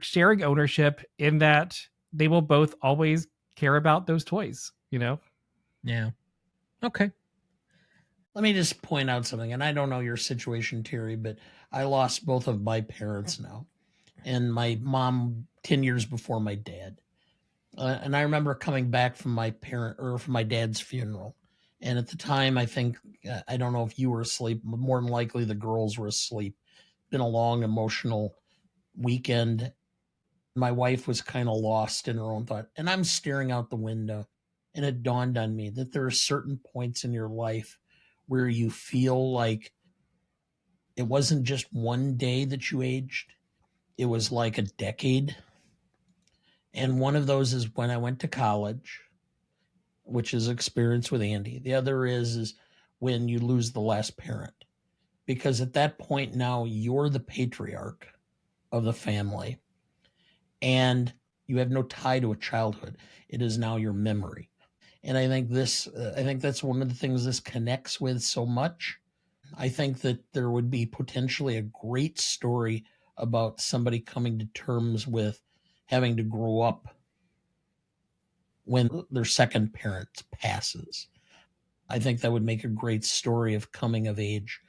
sharing ownership in that they will both always care about those toys, Yeah. Okay. Let me just point out something, and I don't know your situation, Terry, but I lost both of my parents now, and my mom 10 years before my dad. And I remember coming back from from my dad's funeral. And at the time, I think, I don't know if you were asleep, but more than likely the girls were asleep. Been a long, emotional weekend. My wife was kind of lost in her own thought. And I'm staring out the window, and it dawned on me that there are certain points in your life where you feel like it wasn't just one day that you aged. It was like a decade. And one of those is when I went to college, which is experience with Andy. The other is when you lose the last parent. Because at that point now, you're the patriarch of the family. And you have no tie to a childhood. It is now your memory. And I think that's one of the things this connects with so much. I think that there would be potentially a great story about somebody coming to terms with having to grow up when their second parent passes. I think that would make a great story of coming of age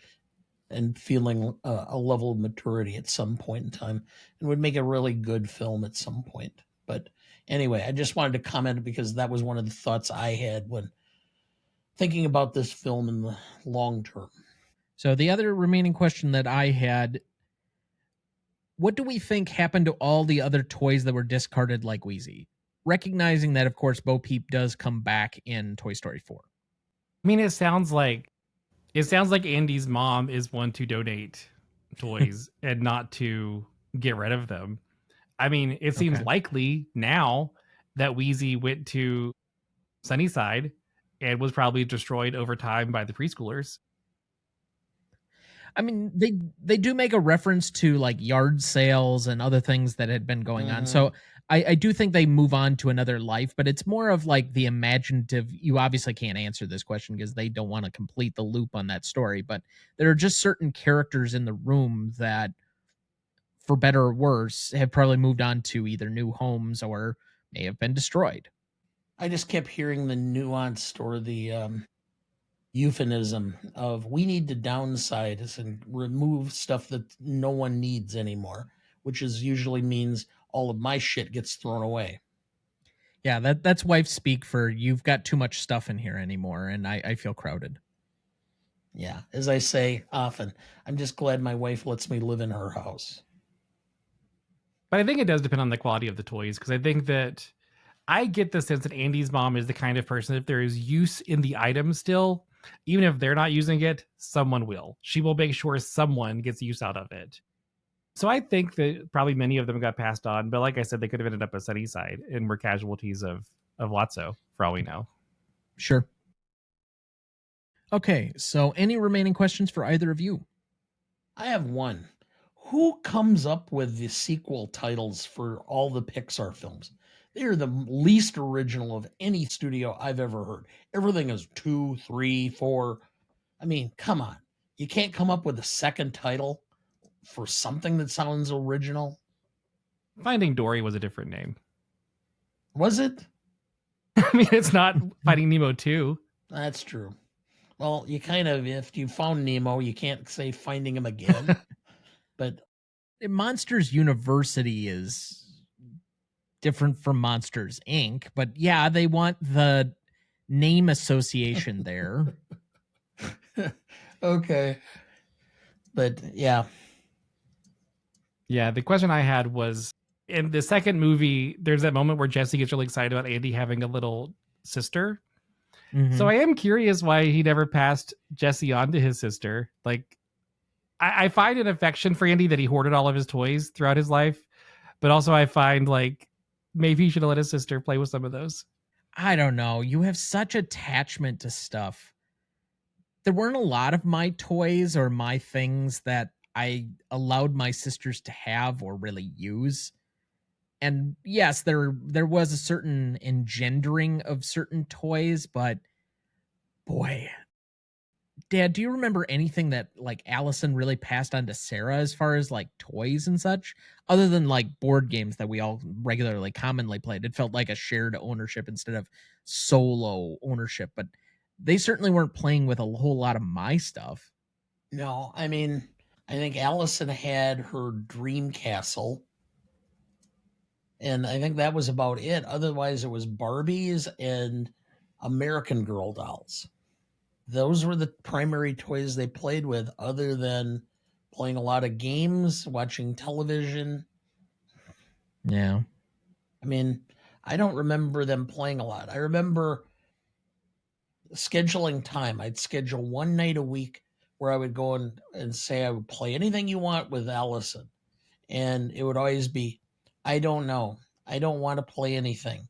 and feeling a level of maturity at some point in time, and would make a really good film at some point. But anyway, I just wanted to comment because that was one of the thoughts I had when thinking about this film in the long term. So the other remaining question that I had, what do we think happened to all the other toys that were discarded like Wheezy? Recognizing that, of course, Bo Peep does come back in Toy Story 4. I mean, it sounds like Andy's mom is one to donate toys and not to get rid of them. I mean, it seems likely now that Wheezy went to Sunnyside and was probably destroyed over time by the preschoolers. I mean, they do make a reference to like yard sales and other things that had been going on. So I do think they move on to another life, but it's more of like the imaginative. You obviously can't answer this question because they don't want to complete the loop on that story, but there are just certain characters in the room that, for better or worse, have probably moved on to either new homes or may have been destroyed. I just kept hearing the nuanced or the euphemism of we need to downsize and remove stuff that no one needs anymore, which is usually means all of my shit gets thrown away. Yeah, that's wife speak for you've got too much stuff in here anymore, and I feel crowded. Yeah, as I say often, I'm just glad my wife lets me live in her house. But I think it does depend on the quality of the toys, because I think that I get the sense that Andy's mom is the kind of person, if there is use in the item still, even if they're not using it, someone will. She will make sure someone gets use out of it. So I think that probably many of them got passed on, but like I said, they could have ended up at Sunnyside and were casualties of Lotso, for all we know. Sure. Okay, so any remaining questions for either of you? I have one. Who comes up with the sequel titles for all the Pixar films? They are the least original of any studio I've ever heard. Everything is 2, 3, 4. I mean, come on. You can't come up with a second title for something that sounds original? Finding Dory was a different name. Was it? I mean, it's not Finding Nemo 2. That's true. Well, you kind of, if you found Nemo, you can't say finding him again. But Monsters University is different from Monsters Inc. But yeah, they want the name association there. Okay. But yeah. Yeah, the question I had was, in the second movie, there's that moment where Jesse gets really excited about Andy having a little sister. Mm-hmm. So I am curious why he never passed Jesse on to his sister. Like, I find an affection for Andy that he hoarded all of his toys throughout his life. But also I find like maybe he should have let his sister play with some of those. I don't know. You have such attachment to stuff. There weren't a lot of my toys or my things that I allowed my sisters to have or really use. And yes, there was a certain engendering of certain toys, but boy, Dad, do you remember anything that like Allison really passed on to Sarah as far as like toys and such, other than like board games that we all regularly commonly played? It felt like a shared ownership instead of solo ownership, but they certainly weren't playing with a whole lot of my stuff. No, I mean, I think Allison had her dream castle, and I think that was about it. Otherwise, it was Barbies and American Girl dolls. Those were the primary toys they played with, other than playing a lot of games, watching television. Yeah. I mean, I don't remember them playing a lot. I remember scheduling time. I'd schedule one night a week where I would go and say I would play anything you want with Allison. And it would always be, I don't know. I don't want to play anything.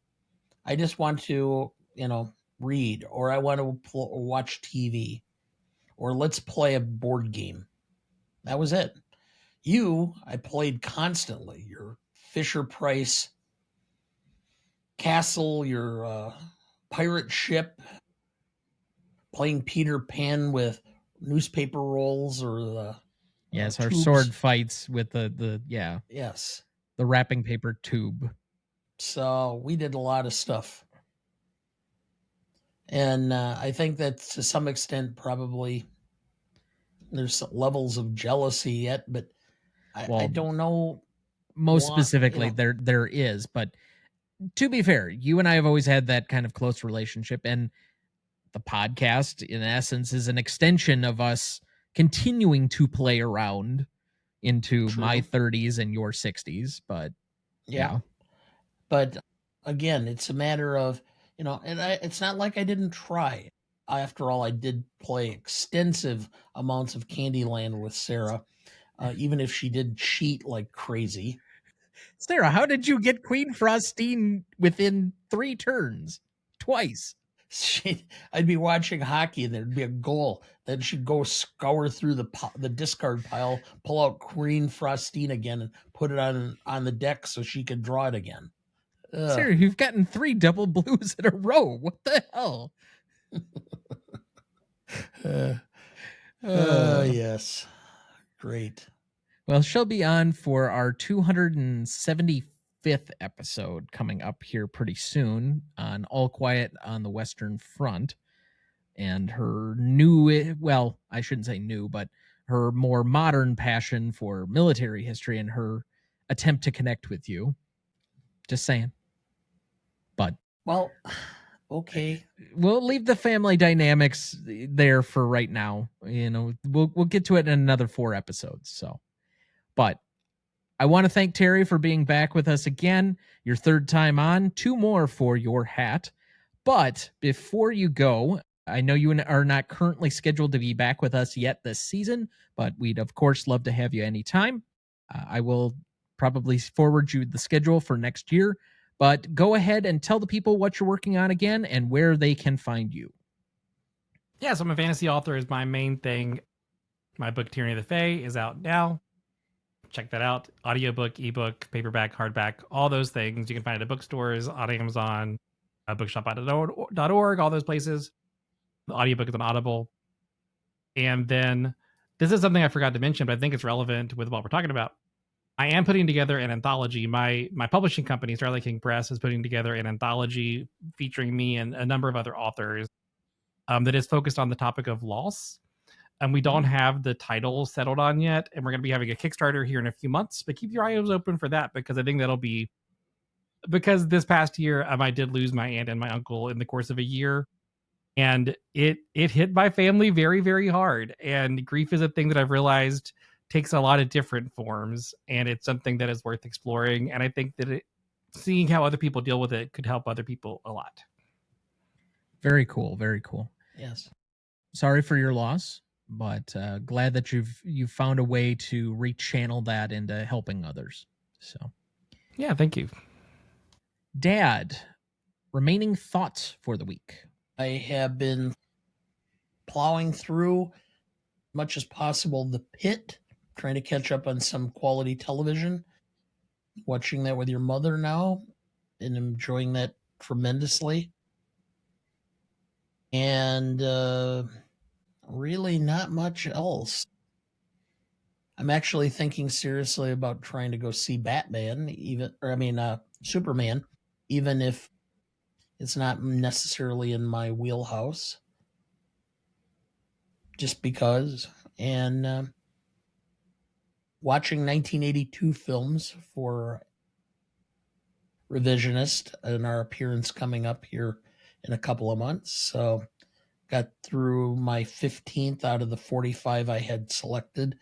I just want to, read, or I want to watch TV, or let's play a board game. That was it. I played constantly. Your Fisher Price castle, your pirate ship, playing Peter Pan with newspaper rolls or the yes, our sword fights with the yes, the wrapping paper tube. So we did a lot of stuff. And I think that to some extent, probably there's levels of jealousy yet, but I don't know. Most specifically, there is. But to be fair, you and I have always had that kind of close relationship. And the podcast, in essence, is an extension of us continuing to play around into my 30s and your 60s. But yeah. But again, it's a matter of, and it's not like I didn't try. After all, I did play extensive amounts of Candyland with Sarah, even if she did cheat like crazy. Sarah, how did you get Queen Frostine within 3 turns? Twice. I'd be watching hockey and there'd be a goal. Then she'd go scour through the discard pile, pull out Queen Frostine again, and put it on the deck so she could draw it again. Sarah, you've gotten 3 double blues in a row. What the hell? Yes. Great. Well, she'll be on for our 275th episode coming up here pretty soon on All Quiet on the Western Front. And her I shouldn't say new, but her more modern passion for military history and her attempt to connect with you. Just saying. But well, okay, we'll leave the family dynamics there for right now. We'll get to it in another 4 episodes. So, but I want to thank Terry for being back with us again. Your 3rd time on, 2 more for your hat. But before you go, I know you are not currently scheduled to be back with us yet this season, but we'd of course love to have you anytime. I will probably forward you the schedule for next year. But go ahead and tell the people what you're working on again and where they can find you. Yeah, so I'm a fantasy author is my main thing. My book, Tyranny of the Fae, is out now. Check that out. Audiobook, ebook, paperback, hardback, all those things. You can find it at bookstores, on Amazon, bookshop.org, all those places. The audiobook is on Audible. And then this is something I forgot to mention, but I think it's relevant with what we're talking about. I am putting together an anthology. My publishing company, Starlight King Press, is putting together an anthology featuring me and a number of other authors that is focused on the topic of loss. And we don't have the title settled on yet. And we're going to be having a Kickstarter here in a few months. But keep your eyes open for that, because I think that'll be... Because this past year, I did lose my aunt and my uncle in the course of a year. And it hit my family very, very hard. And grief is a thing that I've realized takes a lot of different forms, and it's something that is worth exploring. And I think that seeing how other people deal with it could help other people a lot. Very cool. Very cool. Yes. Sorry for your loss, but glad that you've found a way to rechannel that into helping others. So, yeah, thank you. Dad, remaining thoughts for the week. I have been plowing through much as possible The Pit, trying to catch up on some quality television, watching that with your mother now and enjoying that tremendously. And really not much else. I'm actually thinking seriously about trying to go see Superman, even if it's not necessarily in my wheelhouse. Just because. And watching 1982 films for Revisionist and our appearance coming up here in a couple of months. So got through my 15th out of the 45 I had selected.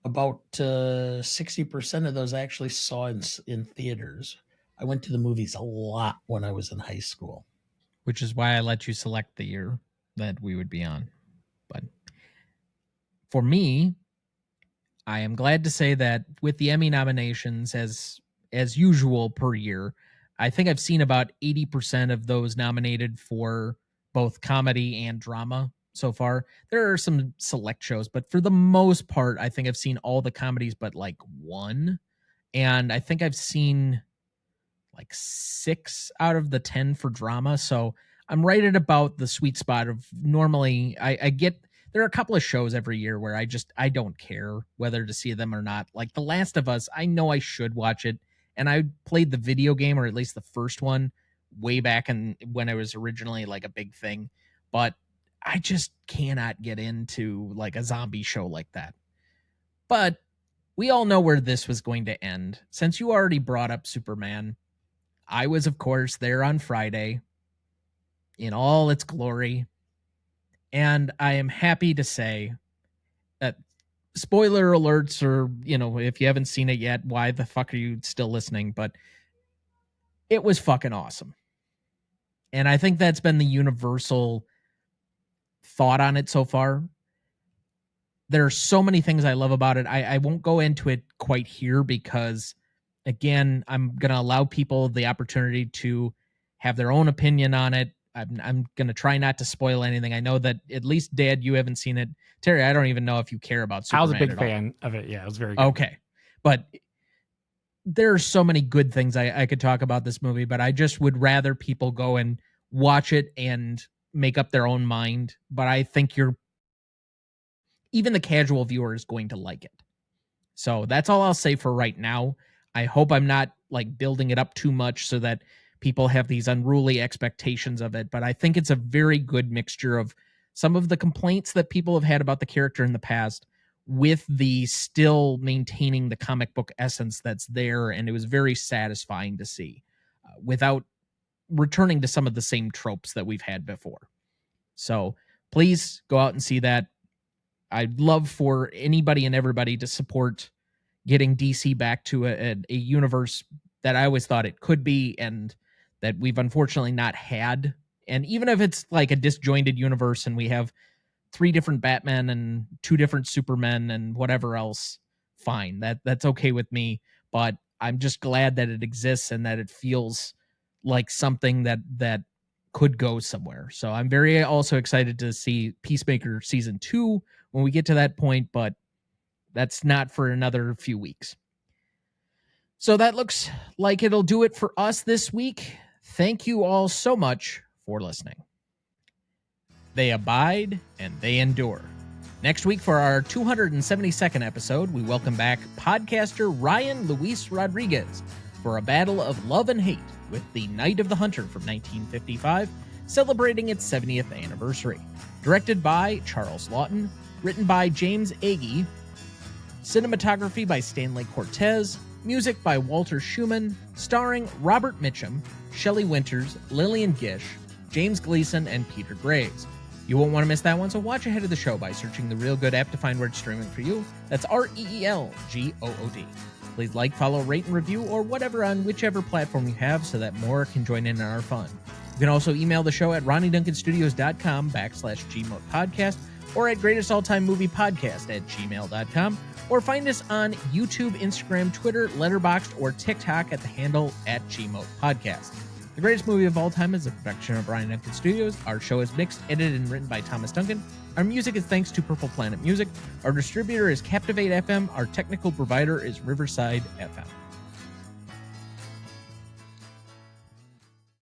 About 60% of those I actually saw in theaters. I went to the movies a lot when I was in high school. Which is why I let you select the year that we would be on. But for me, I am glad to say that with the Emmy nominations, as usual per year, I think I've seen about 80% of those nominated for both comedy and drama so far. There are some select shows, but for the most part, I think I've seen all the comedies but like one. And I think I've seen like 6 out of the 10 for drama. So I'm right at about the sweet spot of normally I get... There are a couple of shows every year where I don't care whether to see them or not. Like The Last of Us, I know I should watch it. And I played the video game, or at least the first one, way back when it was originally like a big thing. But I just cannot get into like a zombie show like that. But we all know where this was going to end. Since you already brought up Superman, I was, of course, there on Friday. in all its glory. And I am happy to say that spoiler alerts, or, if you haven't seen it yet, why the fuck are you still listening? But it was fucking awesome. And I think that's been the universal thought on it so far. There are so many things I love about it. I won't go into it quite here because, again, I'm going to allow people the opportunity to have their own opinion on it. I'm going to try not to spoil anything. I know that at least, Dad, you haven't seen it. Terry, I don't even know if you care about Superman. I was a big at all. fan of it. Yeah, it was very good. Okay. But there are so many good things I could talk about this movie, but I just would rather people go and watch it and make up their own mind. But I think even the casual viewer is going to like it. So that's all I'll say for right now. I hope I'm not like building it up too much so that people have these unruly expectations of it. But I think it's a very good mixture of some of the complaints that people have had about the character in the past with the still maintaining the comic book essence that's there. And it was very satisfying to see without returning to some of the same tropes that we've had before. So please go out and see that. I'd love for anybody and everybody to support getting DC back to a universe that I always thought it could be and that we've unfortunately not had. And even if it's like a disjointed universe and we have 3 different Batmen and 2 different Supermen and whatever else, fine. That's okay with me. But I'm just glad that it exists and that it feels like something that could go somewhere. So I'm very also excited to see Peacemaker season 2 when we get to that point, but that's not for another few weeks. So that looks like it'll do it for us this week. Thank you all so much for listening. They abide and they endure. Next week for our 272nd episode, we welcome back podcaster Ryan Luis Rodriguez for a battle of love and hate with The Night of the Hunter from 1955, celebrating its 70th anniversary. Directed by Charles Lawton, written by James Agee, cinematography by Stanley Cortez, music by Walter Schumann, starring Robert Mitchum, Shelley Winters, Lillian Gish, James Gleason, and Peter Graves. You won't want to miss that one, so watch ahead of the show by searching the Real Good app to find where it's streaming for you. That's REELGOOD. Please like, follow, rate, and review, or whatever on whichever platform you have so that more can join in our fun. You can also email the show at RonnieDuncanStudios.com/GModePodcast or at GreatestAllTimeMoviePodcast@gmail.com, or find us on YouTube, Instagram, Twitter, Letterboxd, or TikTok at the handle @GModePodcast. The Greatest Movie of All Time is a production of Ronnie Duncan Studios. Our show is mixed, edited, and written by Thomas Duncan. Our music is thanks to Purple Planet Music. Our distributor is Captivate FM. Our technical provider is Riverside FM.